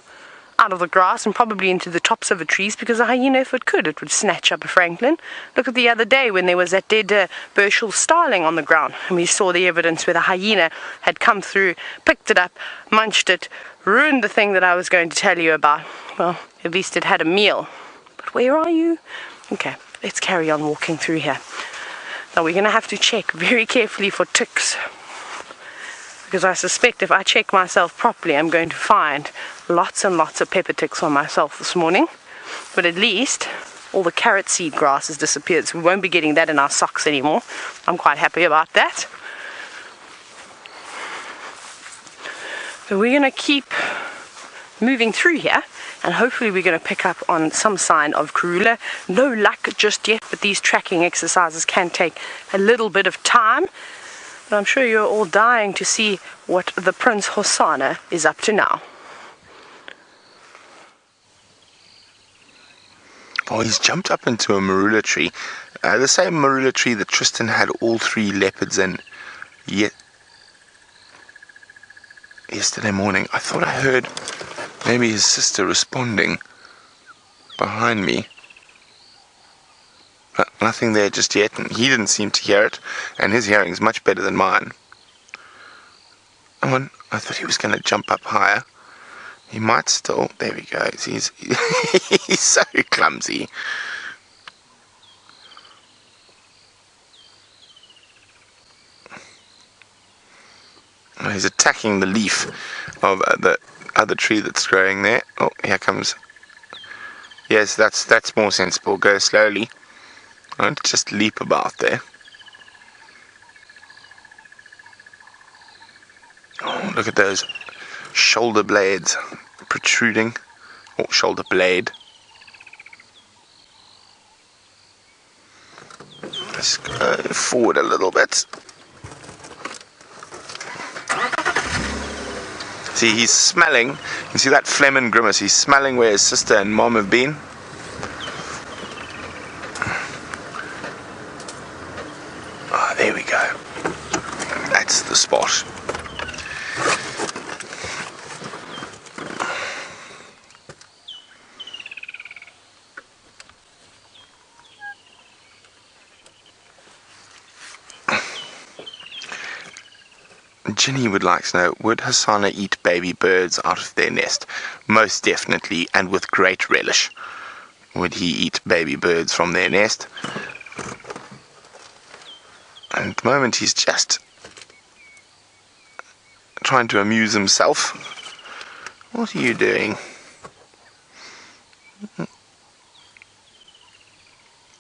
out of the grass and probably into the tops of the trees, because a hyena, if it could, it would snatch up a Franklin. Look at the other day when there was that dead Burchell starling on the ground, and we saw the evidence where the hyena had come through, picked it up, munched it, ruined the thing that I was going to tell you about. Well, at least it had a meal. But where are you? Okay, let's carry on walking through here. Now we're going to have to check very carefully for ticks, because I suspect if I check myself properly, I'm going to find lots and lots of pepper ticks on myself this morning. But at least all the carrot seed grass has disappeared, so we won't be getting that in our socks anymore. I'm quite happy about that. So we're going to keep moving through here, and hopefully we're going to pick up on some sign of KRUGER. No luck just yet, but these tracking exercises can take a little bit of time. But I'm sure you're all dying to see what the Prince Hosana is up to now. Oh, he's jumped up into a marula tree. The same marula tree that Tristan had all 3 leopards in yesterday morning. I thought I heard maybe his sister responding behind me. Nothing there just yet, and he didn't seem to hear it, and his hearing is much better than mine. Oh, I thought he was going to jump up higher. He might still. There we go. He's he's so clumsy. Oh, he's attacking the leaf of the other tree that's growing there. Oh, here comes. Yes, that's more sensible. Go slowly. Don't just leap about there. Oh, look at those shoulder blades protruding. Oh, shoulder blade. Let's go forward a little bit. See, he's smelling. You see that phlegm and grimace? He's smelling where his sister and mom have been. Oh, there we go. That's the spot. Ginny would like to know, would Hosana eat baby birds out of their nest? Most definitely, and with great relish. Would he eat baby birds from their nest? And at the moment he's just trying to amuse himself. What are you doing?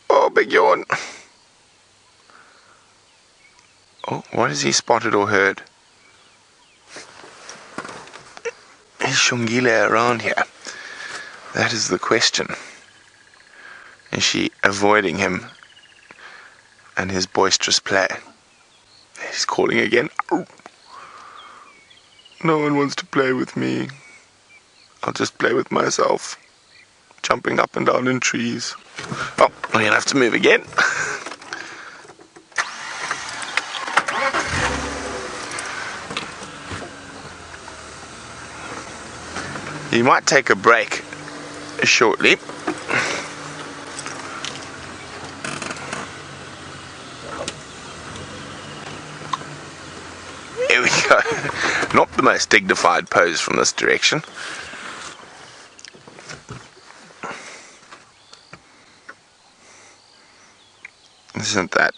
Oh, big yawn. Oh, what has he spotted or heard? Is Xongile around here? That is the question. Is she avoiding him and his boisterous play? He's calling again. Oh. No one wants to play with me. I'll just play with myself. Jumping up and down in trees. Oh, I'm going to have to move again. He might take a break shortly. Here we go. Not the most dignified pose from this direction. Isn't that...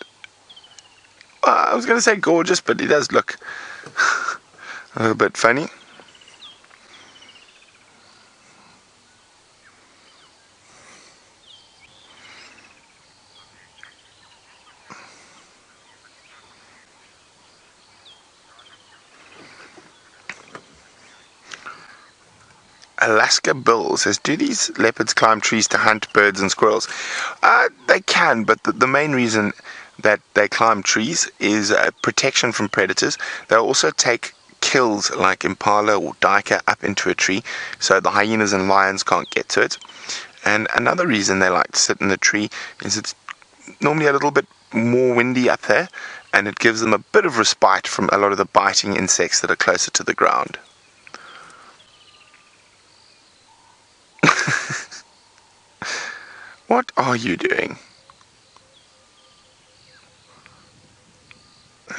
I was going to say gorgeous, but he does look a little bit funny. Alaska Bill says, do these leopards climb trees to hunt birds and squirrels? They can, but the main reason that they climb trees is protection from predators. They'll also take kills like impala or duiker up into a tree so the hyenas and lions can't get to it. And another reason they like to sit in the tree is it's normally a little bit more windy up there, and it gives them a bit of respite from a lot of the biting insects that are closer to the ground. What are you doing?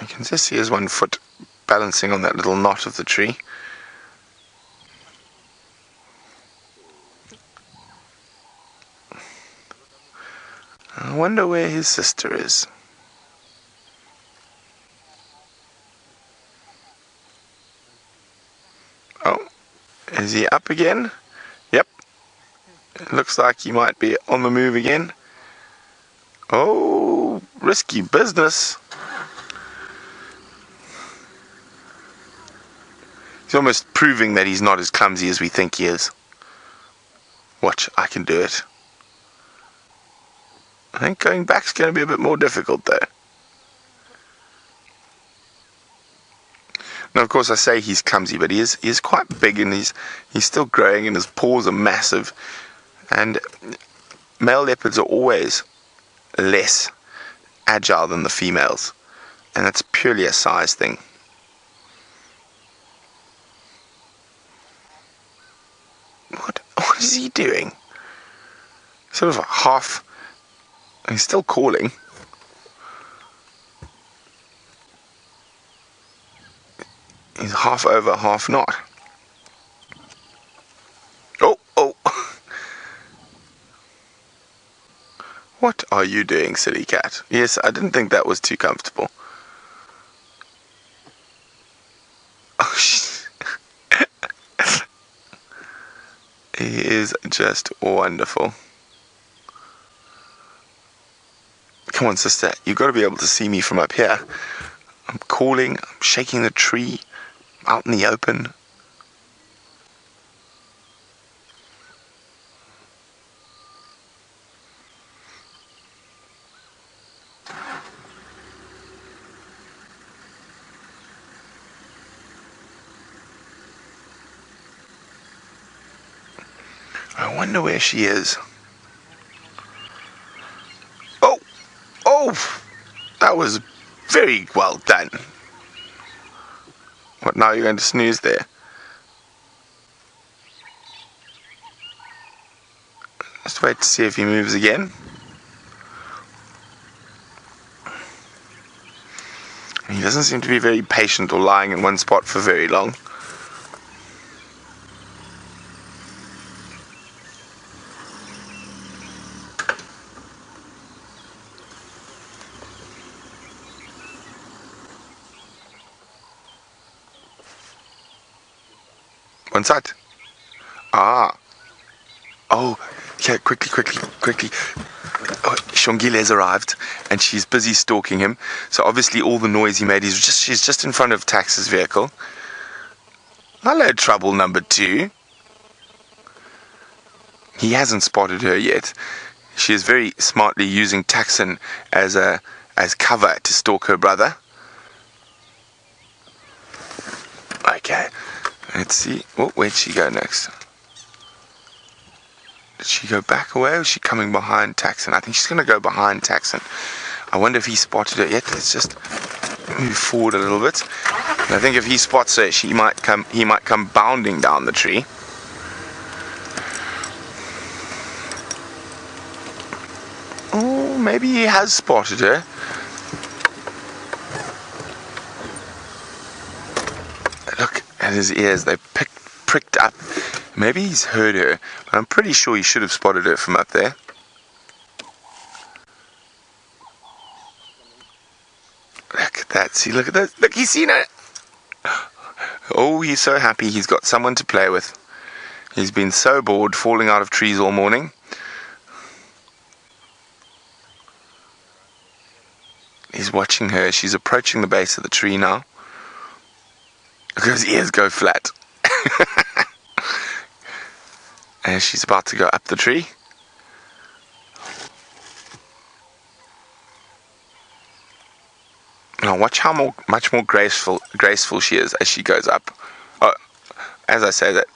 You can just see his one foot balancing on that little knot of the tree. I wonder where his sister is. Oh, is he up again? Yep. It looks like he might be on the move again. Oh, risky business. He's almost proving that he's not as clumsy as we think he is. Watch, I can do it. I think going back's going to be a bit more difficult though. Now, of course, I say he's clumsy, but he is quite big, and he's still growing, and his paws are massive. And male leopards are always less agile than the females, and that's purely a size thing. What is he doing? Sort of half He's still calling. He's half over, half not. Oh, oh. What are you doing, silly cat? Yes, I didn't think that was too comfortable. Oh, he is just wonderful. Come on, sister. You've got to be able to see me from up here. I'm calling. I'm shaking the tree out in the open. I wonder where she is. Oh! Oh! That was very well done. What, now you're going to snooze there? Just wait to see if he moves again. He doesn't seem to be very patient or lying in one spot for very long. One side. Ah. Oh, yeah, quickly. Oh, Xongile has arrived, and she's busy stalking him. So obviously all the noise he made, she's just in front of Tax's vehicle. Hello, trouble number 2. He hasn't spotted her yet. She is very smartly using Taxon as cover to stalk her brother. Okay, let's see. Oh, where'd she go next? Did she go back away, or is she coming behind Taxon? I think she's going to go behind Taxon. I wonder if he spotted her yet. Let's just move forward a little bit. And I think if he spots her, he might come bounding down the tree. Oh, maybe he has spotted her. Look at his ears. They pricked up. Maybe he's heard her, but I'm pretty sure he should have spotted her from up there. Look at that. See, look at that. Look, he's seen her. Oh, he's so happy he's got someone to play with. He's been so bored falling out of trees all morning. He's watching her. She's approaching the base of the tree now. Look at his ears go flat. And she's about to go up the tree. Now watch how much more graceful she is as she goes up. Oh, as I say that.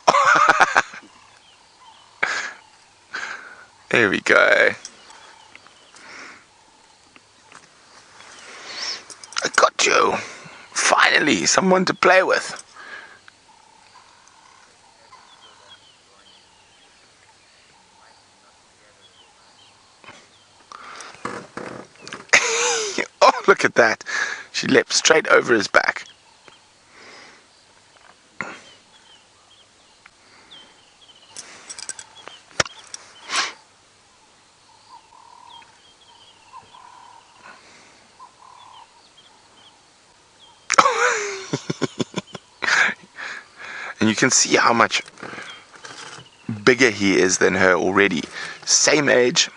There we go. I got you. Finally, someone to play with. Oh, look at that. She leapt straight over his back. And you can see how much bigger he is than her already. Same age.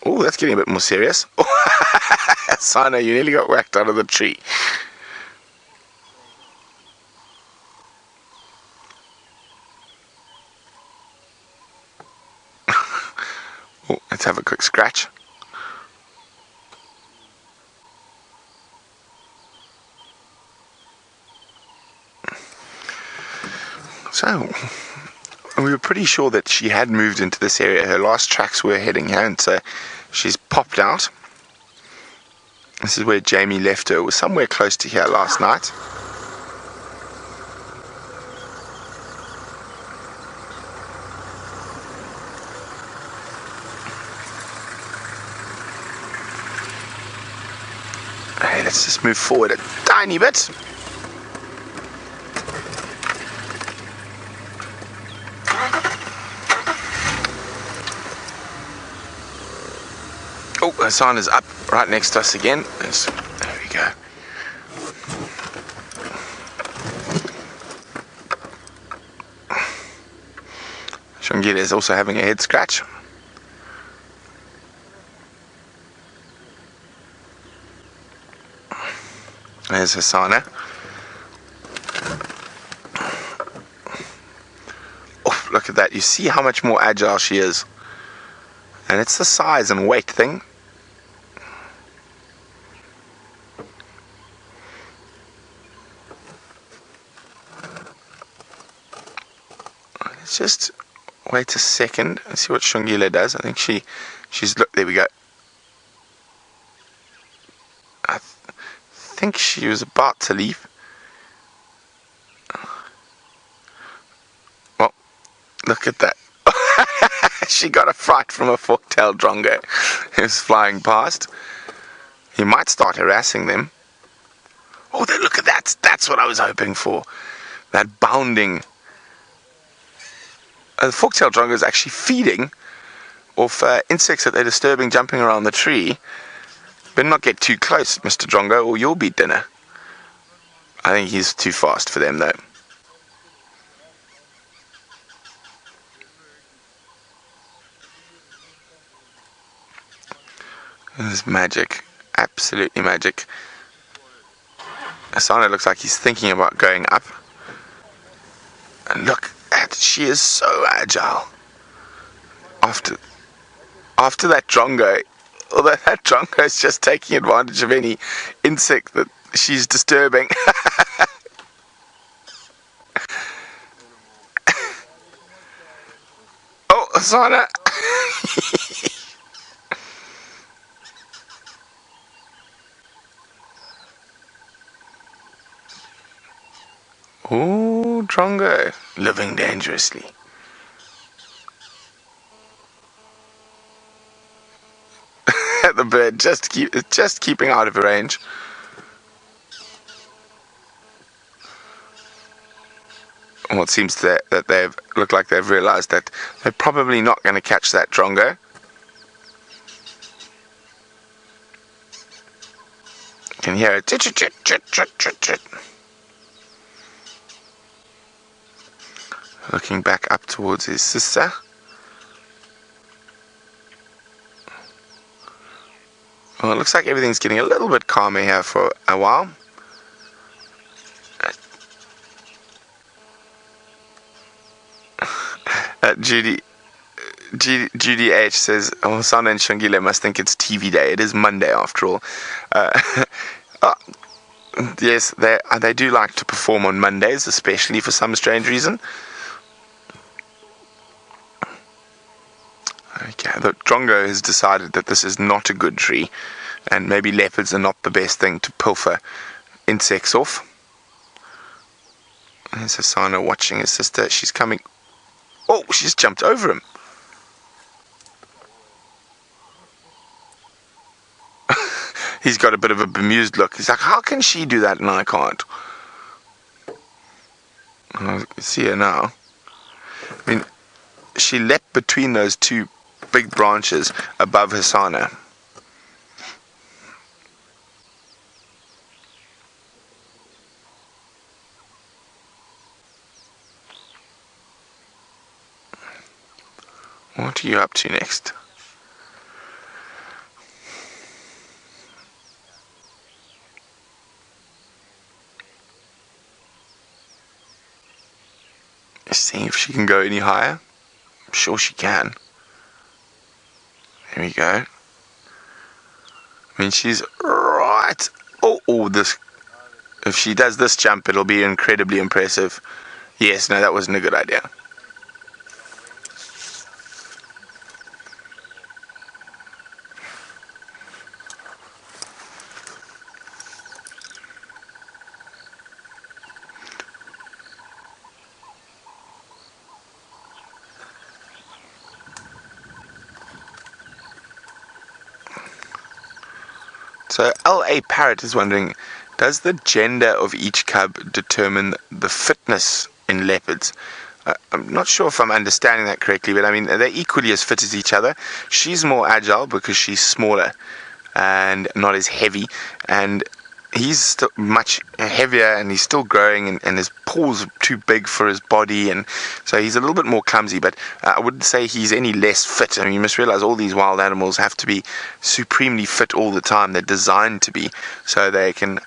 Oh, that's getting a bit more serious. Sana, you nearly got whacked out of the tree. Oh, let's have a quick scratch. So, we were pretty sure that she had moved into this area. Her last tracks were heading here, and so she's popped out. This is where Jamie left her. It was somewhere close to here last night. let's just move forward a tiny bit. Oh, Hosana's up right next to us again. There we go. Xongile is also having a head scratch. There's Hosana. Oh, look at that. You see how much more agile she is. And it's the size and weight thing. Let's just wait a second and see what Xongile does. I think she's look, there we go. I think she was about to leave. Well, look at that. She got a fright from a fork-tailed drongo who was flying past. He might start harassing them. Oh, look at that. That's what I was hoping for. That bounding. The fork-tailed drongo is actually feeding off insects that they're disturbing, jumping around the tree. Better not get too close, Mr. Drongo, or you'll be dinner. I think he's too fast for them, though. This is magic. Absolutely magic. Hosana looks like he's thinking about going up. And look at, she is so agile. After that drongo, although that drongo is just taking advantage of any insect that she's disturbing. Oh, Hosana. Oh, drongo, living dangerously. The bird just keeping out of range. Well, it seems that they've looked like they've realized that they're probably not going to catch that drongo. You can hear it. Looking back up towards his sister. Well, it looks like everything's getting a little bit calmer here for a while. Judy H says, Hosana and Xongile must think it's TV day. It is Monday after all. Yes, they do like to perform on Mondays, especially for some strange reason. Okay, the drongo has decided that this is not a good tree, and maybe leopards are not the best thing to pilfer insects off. There's Hosana watching his sister. She's coming. Oh, she's jumped over him. He's got a bit of a bemused look. He's like, how can she do that and I can't? I can see her now. I mean, she leapt between those two big branches above Hosana. What are you up to next? Seeing if she can go any higher. I'm sure she can. There we go. I mean, she's right. Oh, this. If she does this jump, it'll be incredibly impressive. Yes, no, that wasn't a good idea. So LA Parrot is wondering, does the gender of each cub determine the fitness in leopards? I'm not sure if I'm understanding that correctly, but I mean, they're equally as fit as each other. She's more agile because she's smaller and not as heavy, and he's still much heavier, and he's still growing, and his paws are too big for his body, and so he's a little bit more clumsy, but I wouldn't say he's any less fit. I mean, you must realize all these wild animals have to be supremely fit all the time. They're designed to be, so they can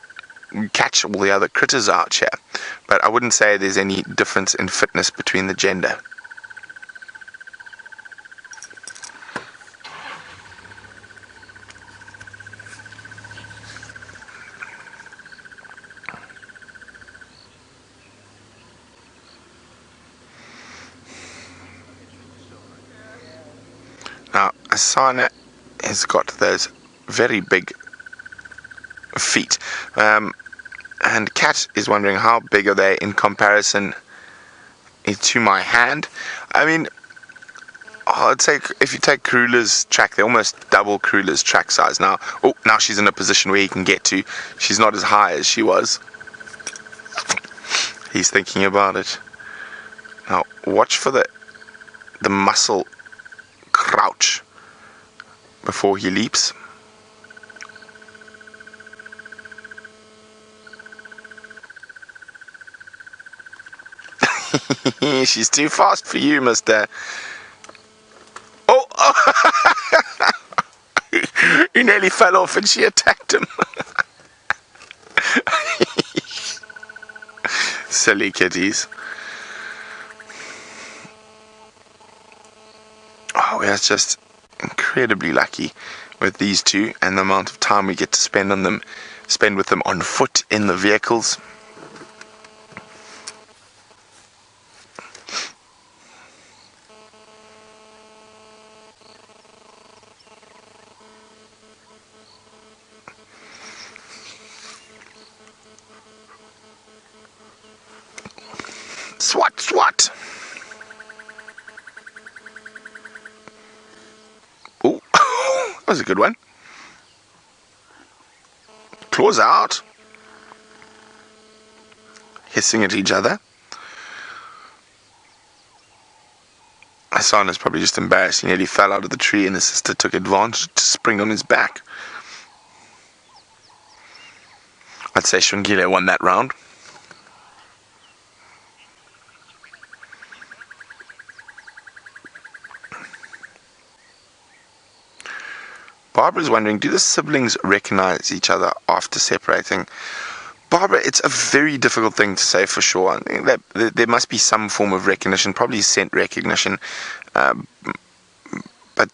catch all the other critters out here. But I wouldn't say there's any difference in fitness between the gender. Now, Hosana has got those very big feet. And Cat is wondering, how big are they in comparison to my hand? I mean, I'd say if you take KRUGER's track, they're almost double KRUGER's track size now. Oh, now she's in a position where he can get to. She's not as high as she was. He's thinking about it. Now, watch for the muscle crouch before he leaps. She's too fast for you, mister. Oh! He nearly fell off and she attacked him. Silly kitties. Oh, we're just incredibly lucky with these two and the amount of time we get to spend with them on foot in the vehicles. Swat, swat! Oh, that was a good one. Claws out. Hissing at each other. Hosana's probably just embarrassed. He nearly fell out of the tree and his sister took advantage to spring on his back. I'd say Xongile won that round. Barbara's wondering, do the siblings recognize each other after separating? Barbara, it's a very difficult thing to say for sure. I think that there must be some form of recognition, probably scent recognition, but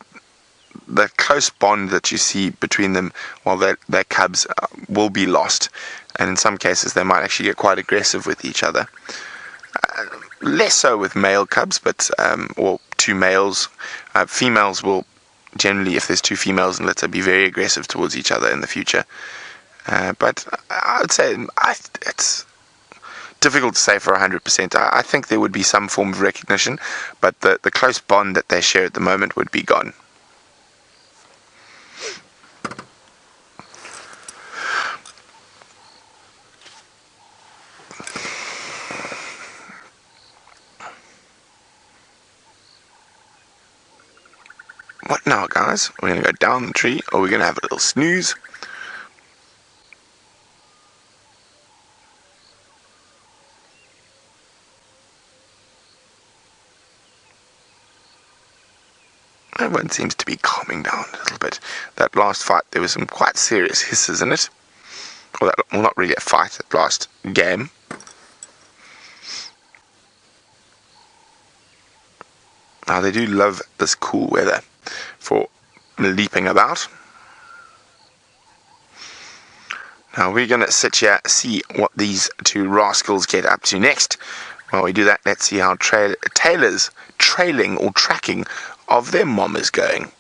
the close bond that you see between them while they're cubs will be lost, and in some cases they might actually get quite aggressive with each other. Less so with male cubs, but or two males. Females will generally, if there's two females in litter, be very aggressive towards each other in the future. But I would say it's difficult to say for 100%. I think there would be some form of recognition, but the close bond that they share at the moment would be gone. What now, guys? We're going to go down the tree, or we're going to have a little snooze. Everyone seems to be calming down a little bit. That last fight, there was some quite serious hisses in it. Well, not really a fight, that last game. Now, they do love this cool weather for leaping about. Now, we're going to sit here, see what these two rascals get up to next. While we do that, let's see how Tayla's trailing or tracking of their mom is going.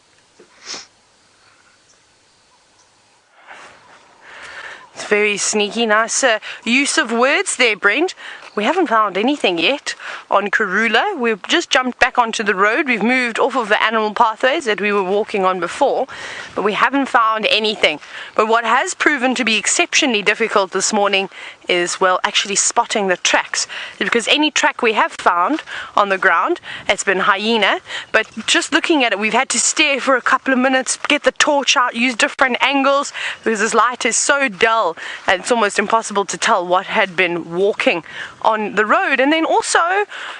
It's very sneaky. Nice use of words there, Brent. We haven't found anything yet. on KARULA. We've just jumped back onto the road. We've moved off of the animal pathways that we were walking on before, but we haven't found anything. But what has proven to be exceptionally difficult this morning is, well, actually spotting the tracks, because any track we have found on the ground, it's been hyena, but just looking at it, we've had to stare for a couple of minutes, get the torch out, use different angles, because this light is so dull and it's almost impossible to tell what had been walking on the road. And then also,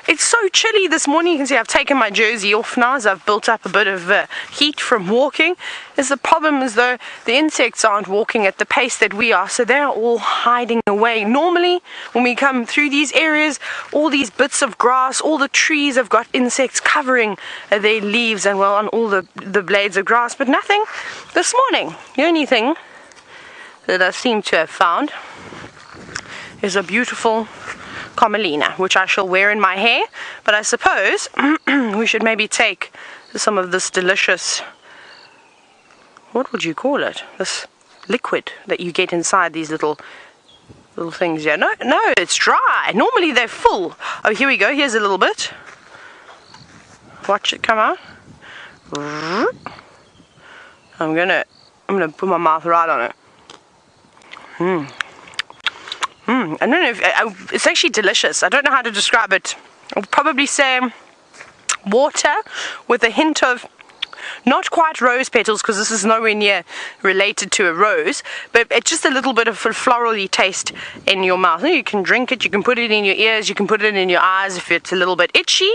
it's so chilly this morning. You can see I've taken my jersey off now as I've built up a bit of heat from walking. The problem is, though, the insects aren't walking at the pace that we are, so they're all hiding away. Normally, when we come through these areas, all these bits of grass, all the trees have got insects covering their leaves and, well, on all the blades of grass, but nothing this morning. The only thing that I seem to have found is a beautiful camelina, which I shall wear in my hair, but I suppose we should maybe take some of this delicious, what would you call it, this liquid that you get inside these little things here. No, it's dry. Normally they're full. Oh, here we go. Here's a little bit. Watch it come out. I'm gonna put my mouth right on it. I don't know if it's actually delicious. I don't know how to describe it. I'll probably say water with a hint of, not quite rose petals, because this is nowhere near related to a rose, but it's just a little bit of a florally taste in your mouth. You can drink it, you can put it in your ears, you can put it in your eyes if it's a little bit itchy,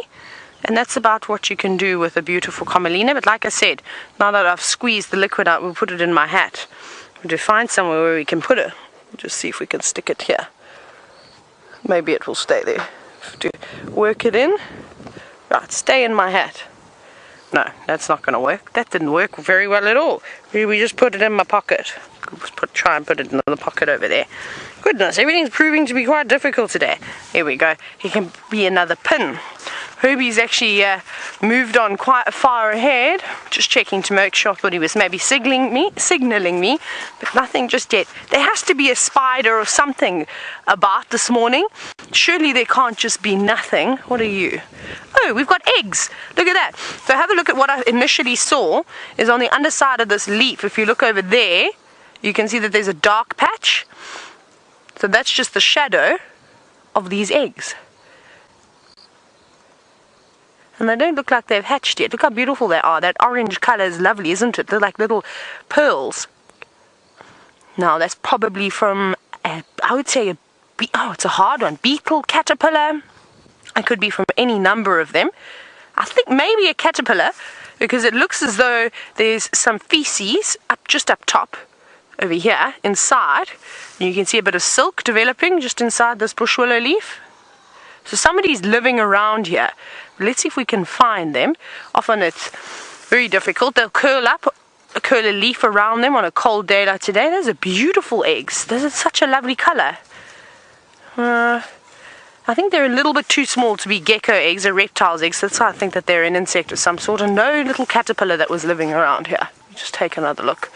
and that's about what you can do with a beautiful camelina. But like I said, now that I've squeezed the liquid out, we'll put it in my hat. We'll have to find somewhere where we can put it. We'll just see if we can stick it here. Maybe it will stay there. Have to work it in. Right, stay in my hat. No, that's not going to work. That didn't work very well at all. We just put it in my pocket. Try and put it in the pocket over there. Goodness, everything's proving to be quite difficult today. Here we go. Here can be another pin. Herbie's actually moved on quite far ahead. Just checking to make sure that he was maybe signaling me, but nothing just yet. There has to be a spider or something about this morning. Surely there can't just be nothing. What are you? Oh, we've got eggs. Look at that. So have a look at what I initially saw is on the underside of this leaf. If you look over there, you can see that there's a dark patch. So that's just the shadow of these eggs. And they don't look like they've hatched yet. Look how beautiful they are. That orange color is lovely, isn't it? They're like little pearls. Now, that's probably from, I would say, it's a hard one. Beetle, caterpillar. It could be from any number of them. I think maybe a caterpillar, because it looks as though there's some feces just up top over here inside. And you can see a bit of silk developing just inside this bush willow leaf. So somebody's living around here. Let's see if we can find them. Often it's very difficult. They'll curl a leaf around them on a cold day like today. Those are beautiful eggs. Those are such a lovely color. I think they're a little bit too small to be gecko eggs or reptiles eggs. That's why I think that they're an insect of some sort. And no little caterpillar that was living around here. Just take another look.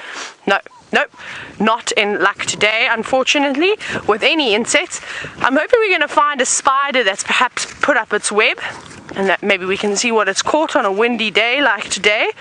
Nope, not in luck today, unfortunately, with any insects. I'm hoping we're going to find a spider that's perhaps put up its web, and that maybe we can see what it's caught on a windy day like today,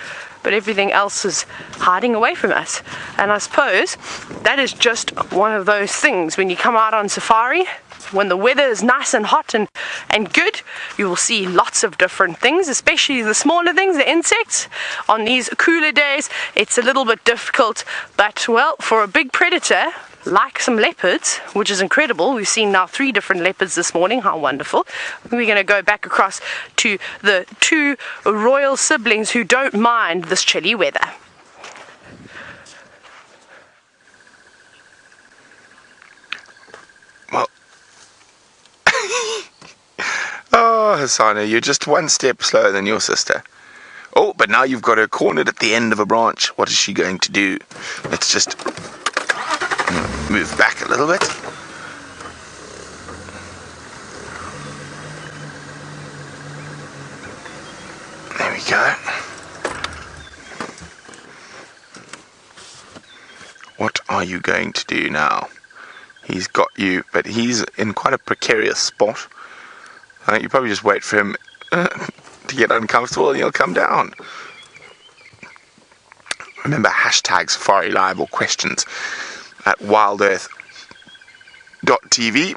but everything else is hiding away from us. And I suppose that is just one of those things when you come out on safari. When the weather is nice and hot and good, you will see lots of different things, especially the smaller things, the insects. On these cooler days, it's a little bit difficult, but, well, for a big predator, like some leopards, which is incredible. We've seen now 3 different leopards this morning. How wonderful. We're going to go back across to the 2 royal siblings who don't mind this chilly weather. Oh, Hosana, you're just one step slower than your sister. Oh, but now you've got her cornered at the end of a branch. What is she going to do? Let's just move back a little bit. There we go. What are you going to do now? He's got you, but he's in quite a precarious spot. I think you probably just wait for him to get uncomfortable and he'll come down. Remember, hashtag Safari Live or questions at WildEarthTV.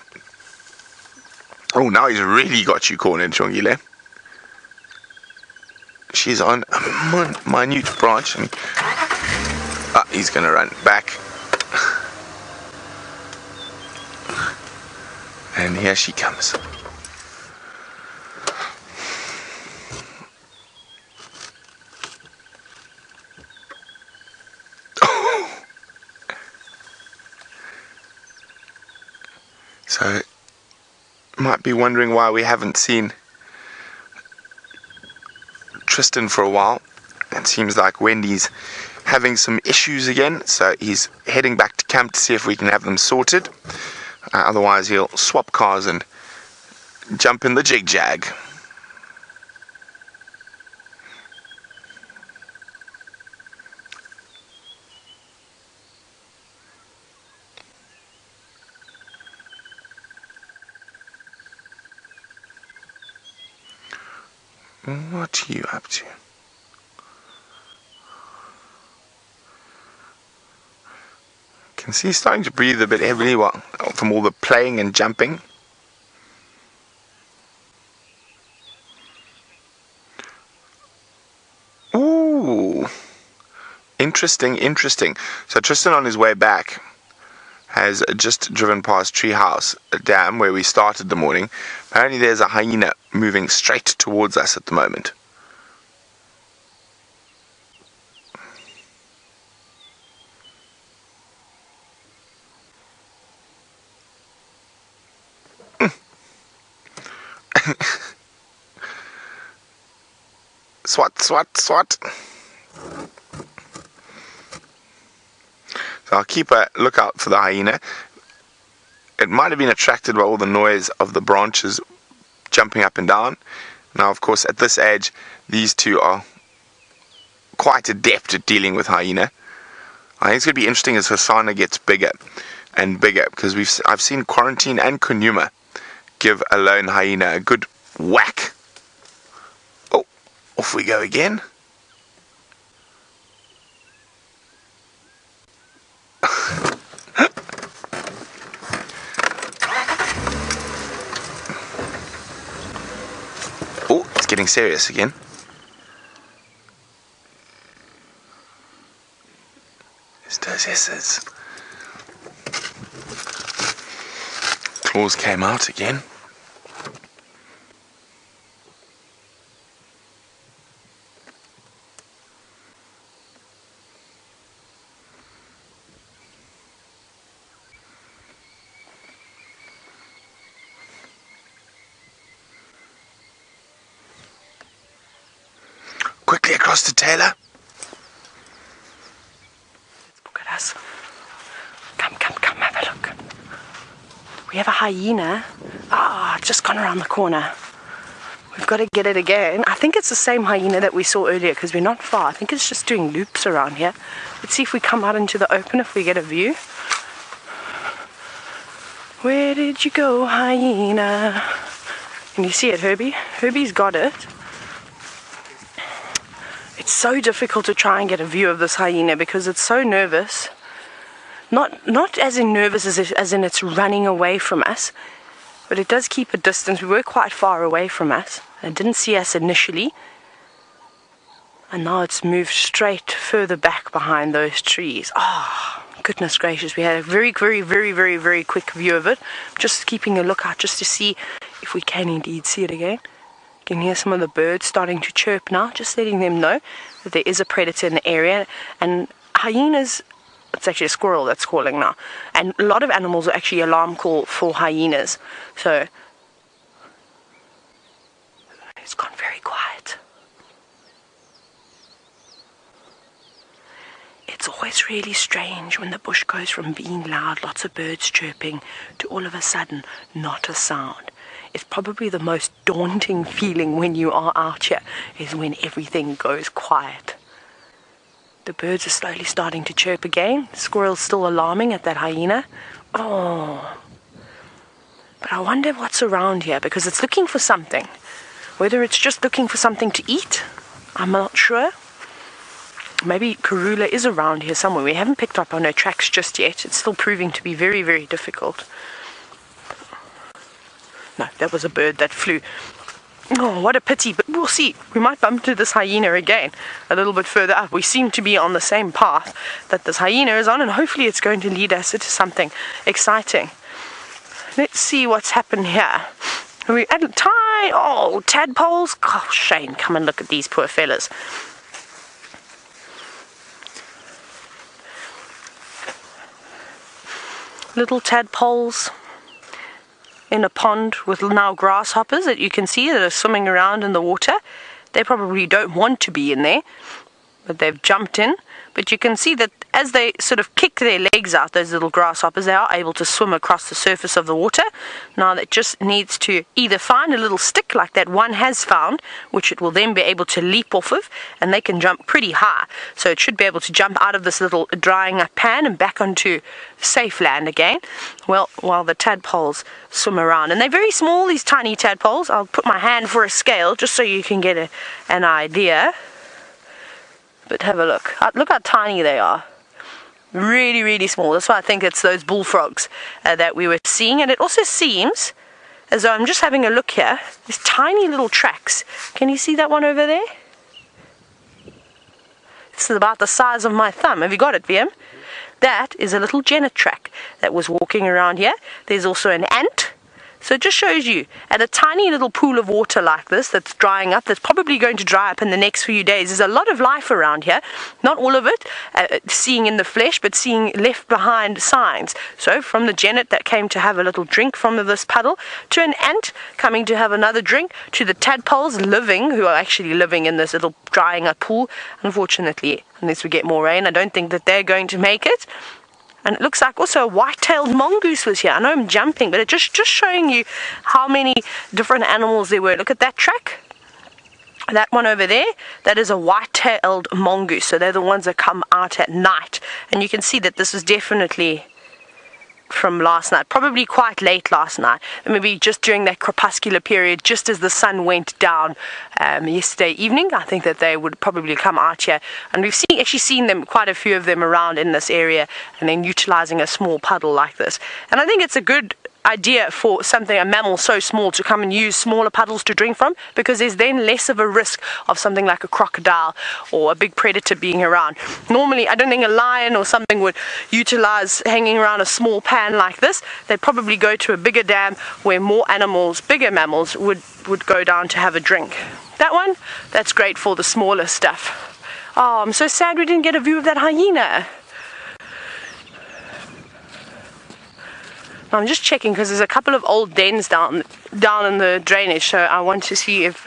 Oh, now he's really got you cornered, Xongile. She's on a minute branch and he's going to run back. And here she comes. So, might be wondering why we haven't seen Tristan for a while. It seems like Wendy's having some issues again, so he's heading back to camp to see if we can have them sorted. Otherwise he'll swap cars and jump in the jig-jag. What are you up to? Can see he's starting to breathe a bit heavily from all the playing and jumping. Ooh, interesting. So Tristan on his way back has just driven past Treehouse Dam where we started the morning. Apparently there's a hyena moving straight towards us at the moment. Swat. So I'll keep a lookout for the hyena. It might have been attracted by all the noise of the branches jumping up and down. Now, of course, at this age, these two are quite adept at dealing with hyena. I think it's going to be interesting as Hosana gets bigger and bigger, because I've seen Quarantine and Kunuma give a lone hyena a good whack. Oh, off we go again. Oh, it's getting serious again. It's those S's. Claws came out again. Quickly across to Tayla. Look at us. Come, have a look. We have a hyena. Just gone around the corner. We've got to get it again. I think it's the same hyena that we saw earlier because we're not far. I think it's just doing loops around here. Let's see if we come out into the open, if we get a view. Where did you go, hyena? Can you see it, Herbie? Herbie's got it. It's so difficult to try and get a view of this hyena because it's so nervous. Not as in nervous as in it's running away from us, but it does keep a distance. We were quite far away from us. It didn't see us initially, and now it's moved straight further back behind those trees. Goodness gracious, we had a very quick view of it. Just keeping a lookout just to see if we can indeed see it again. You can hear some of the birds starting to chirp now, just letting them know that there is a predator in the area. And hyenas, it's actually a squirrel that's calling now. And a lot of animals are actually alarm call for hyenas. So it's gone very quiet. It's always really strange when the bush goes from being loud, lots of birds chirping, to all of a sudden not a sound. It's probably the most daunting feeling when you are out here, is when everything goes quiet. The birds are slowly starting to chirp again. The squirrel's still alarming at that hyena. But But I wonder what's around here, because it's looking for something. Whether it's just looking for something to eat, I'm not sure. Maybe KARULA is around here somewhere. We haven't picked up on her tracks just yet. It's still proving to be very, very difficult. No, that was a bird that flew. Oh, what a pity, but we'll see. We might bump into this hyena again a little bit further up. We seem to be on the same path that this hyena is on, and hopefully it's going to lead us into something exciting. Let's see what's happened here. We add tadpoles. Oh, shame. Come and look at these poor fellas. Little tadpoles in a pond with now grasshoppers that you can see that are swimming around in the water. They probably don't want to be in there, but they've jumped in. But you can see that as they sort of kick their legs out, those little grasshoppers, they are able to swim across the surface of the water. Now that just needs to either find a little stick like that one has found, which it will then be able to leap off of, and they can jump pretty high. So it should be able to jump out of this little drying up pan and back onto safe land again, well, while the tadpoles swim around. And they're very small, these tiny tadpoles. I'll put my hand for a scale just so you can get an idea. But have a look. Look how tiny they are. Really, really small. That's why I think it's those bullfrogs that we were seeing. And it also seems as though, I'm just having a look here, these tiny little tracks. Can you see that one over there? This is about the size of my thumb. Have you got it, VM? That is a little genet track that was walking around here. There's also an ant. So it just shows you, at a tiny little pool of water like this that's drying up, that's probably going to dry up in the next few days, there's a lot of life around here. Not all of it seeing in the flesh, but seeing left behind signs. So from the genet that came to have a little drink from this puddle, to an ant coming to have another drink, to the tadpoles who are actually living in this little drying up pool. Unfortunately, unless we get more rain, I don't think that they're going to make it. And it looks like also a white-tailed mongoose was here. I know I'm jumping, but it's just showing you how many different animals there were. Look at that track. That one over there, that is a white-tailed mongoose. So they're the ones that come out at night. And you can see that this is definitely from last night, probably quite late last night, maybe just during that crepuscular period, just as the sun went down yesterday evening. I think that they would probably come out here, and we've actually seen them, quite a few of them around in this area, and then utilizing a small puddle like this. And I think it's a good idea for a mammal so small to come and use smaller puddles to drink from, because there's then less of a risk of something like a crocodile or a big predator being around. Normally, I don't think a lion or something would utilize hanging around a small pan like this. They'd probably go to a bigger dam where more animals, bigger mammals, would go down to have a drink. That one, that's great for the smaller stuff. Oh, I'm so sad we didn't get a view of that hyena. I'm just checking because there's a couple of old dens down in the drainage, so I want to see if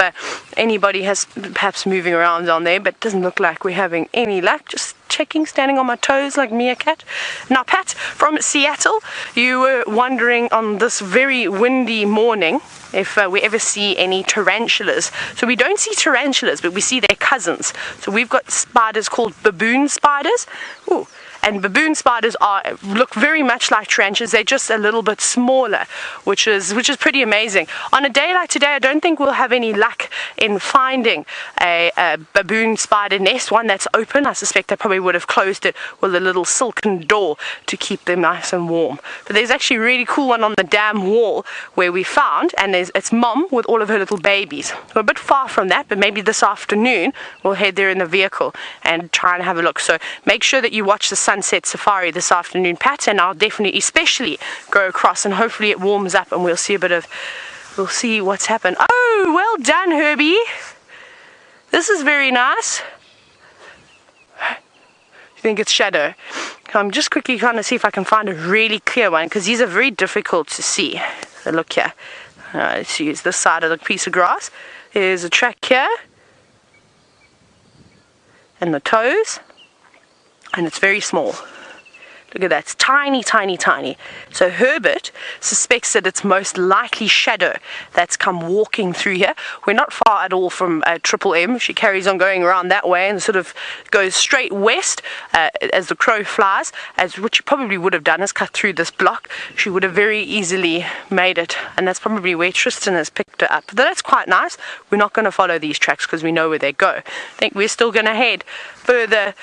anybody has perhaps moving around down there, but it doesn't look like we're having any luck. Just checking, standing on my toes like meerkat. Now, Pat from Seattle, you were wondering on this very windy morning if we ever see any tarantulas. So we don't see tarantulas, but we see their cousins. So we've got spiders called baboon spiders. Ooh. And baboon spiders look very much like tarantulas. They're just a little bit smaller, which is pretty amazing. On a day like today, I don't think we'll have any luck in finding a baboon spider nest, one that's open. I suspect they probably would have closed it with a little silken door to keep them nice and warm. But there's actually a really cool one on the dam wall where we found, and it's mom with all of her little babies. We're a bit far from that, but maybe this afternoon we'll head there in the vehicle and try and have a look. So make sure that you watch the sunset safari this afternoon, Pat, and I'll definitely especially go across, and hopefully it warms up and we'll see what's happened. Oh, well done, Herbie. This is very nice. I think it's shadow. I'm just quickly trying to see if I can find a really clear one, because these are very difficult to see. So look here. Let's use this side of the piece of grass. There's a track here. And the toes. And it's very small. Look at that, it's tiny, tiny, tiny. So Herbert suspects that it's most likely Shadow that's come walking through here. We're not far at all from Triple M. She carries on going around that way and sort of goes straight west as the crow flies, as what she probably would have done is cut through this block. She would have very easily made it, and that's probably where Tristan has picked her up. But that's quite nice. We're not going to follow these tracks because we know where they go. I think we're still going to head further.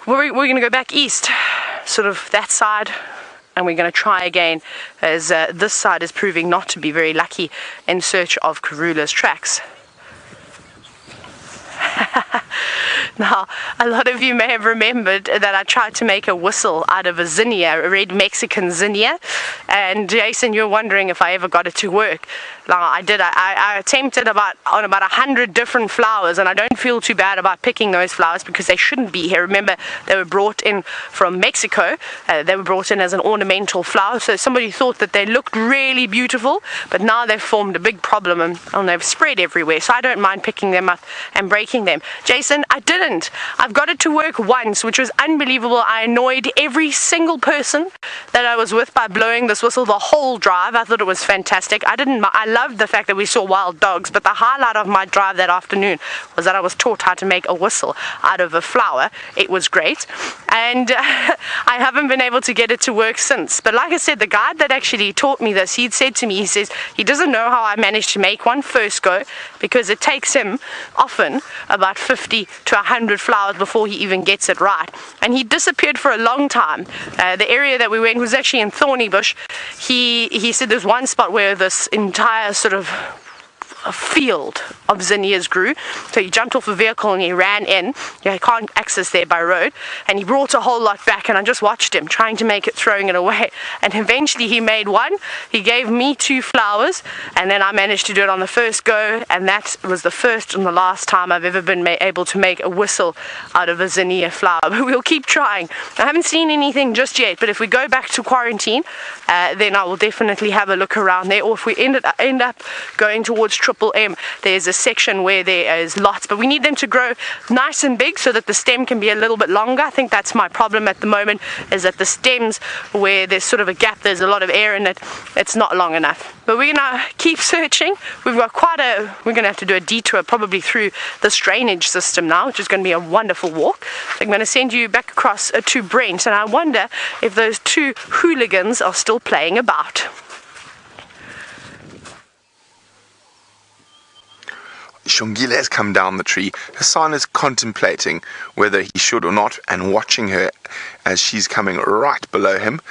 We're going to go back east, sort of that side, and we're going to try again, as this side is proving not to be very lucky in search of KARULA's tracks. Now, a lot of you may have remembered that I tried to make a whistle out of a zinnia, a red Mexican zinnia, and Jason, you're wondering if I ever got it to work. Now, I did. I attempted on about 100 different flowers, and I don't feel too bad about picking those flowers because they shouldn't be here. Remember, they were brought in from Mexico. They were brought in as an ornamental flower, so somebody thought that they looked really beautiful, but now they've formed a big problem and they've spread everywhere, so I don't mind picking them up and breaking them. Jason, I didn't. I've got it to work once, which was unbelievable. I annoyed every single person that I was with by blowing this whistle the whole drive. I thought it was fantastic. I loved the fact that we saw wild dogs, but the highlight of my drive that afternoon was that I was taught how to make a whistle out of a flower. It was great, and I haven't been able to get it to work since. But like I said, the guy that actually taught me this, he'd said to me, he says he doesn't know how I managed to make one first go, because it takes him often about 50 to 100 flowers before he even gets it right. And he disappeared for a long time. The area that we went was actually in Thorny Bush. He said there's one spot where this entire sort of a field of zinnias grew, so he jumped off a vehicle and he ran in. You can't access there by road, and he brought a whole lot back, and I just watched him trying to make it, throwing it away, and eventually he made one. He gave me 2 flowers, and then I managed to do it on the first go, and that was the first and the last time I've ever been able to make a whistle out of a zinnia flower. But we'll keep trying. I haven't seen anything just yet, but if we go back to quarantine, then I will definitely have a look around there, or if we end up going towards Triple M, there's a section where there is lots, but we need them to grow nice and big so that the stem can be a little bit longer. I think that's my problem at the moment, is that the stems, where there's sort of a gap, there's a lot of air in it, it's not long enough. But we're gonna keep searching. We've got we're gonna have to do a detour probably through this drainage system now, which is going to be a wonderful walk. So I'm going to send you back across to Brent, and I wonder if those 2 hooligans are still playing about. Xongile has come down the tree. Hosana's contemplating whether he should or not, and watching her as she's coming right below him.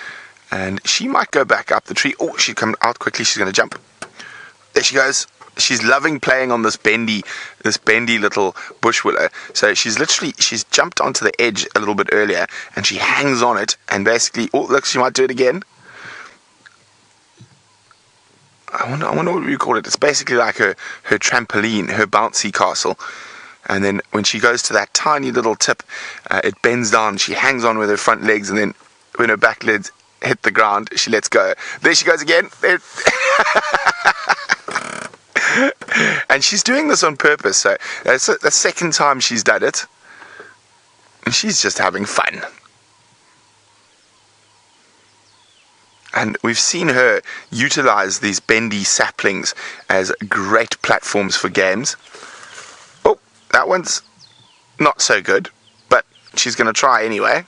And she might go back up the tree. Oh, she's come out quickly. She's going to jump. There she goes. She's loving playing on this bendy little bush willow. So she's jumped onto the edge a little bit earlier, and she hangs on it, and basically, oh look, she might do it again. I wonder what we call it. It's basically like her trampoline, her bouncy castle. And then when she goes to that tiny little tip, it bends down. She hangs on with her front legs, and then when her back legs hit the ground, she lets go. There she goes again. And she's doing this on purpose. So that's the second time she's done it. And she's just having fun. And we've seen her utilize these bendy saplings as great platforms for games. Oh, that one's not so good, but she's going to try anyway.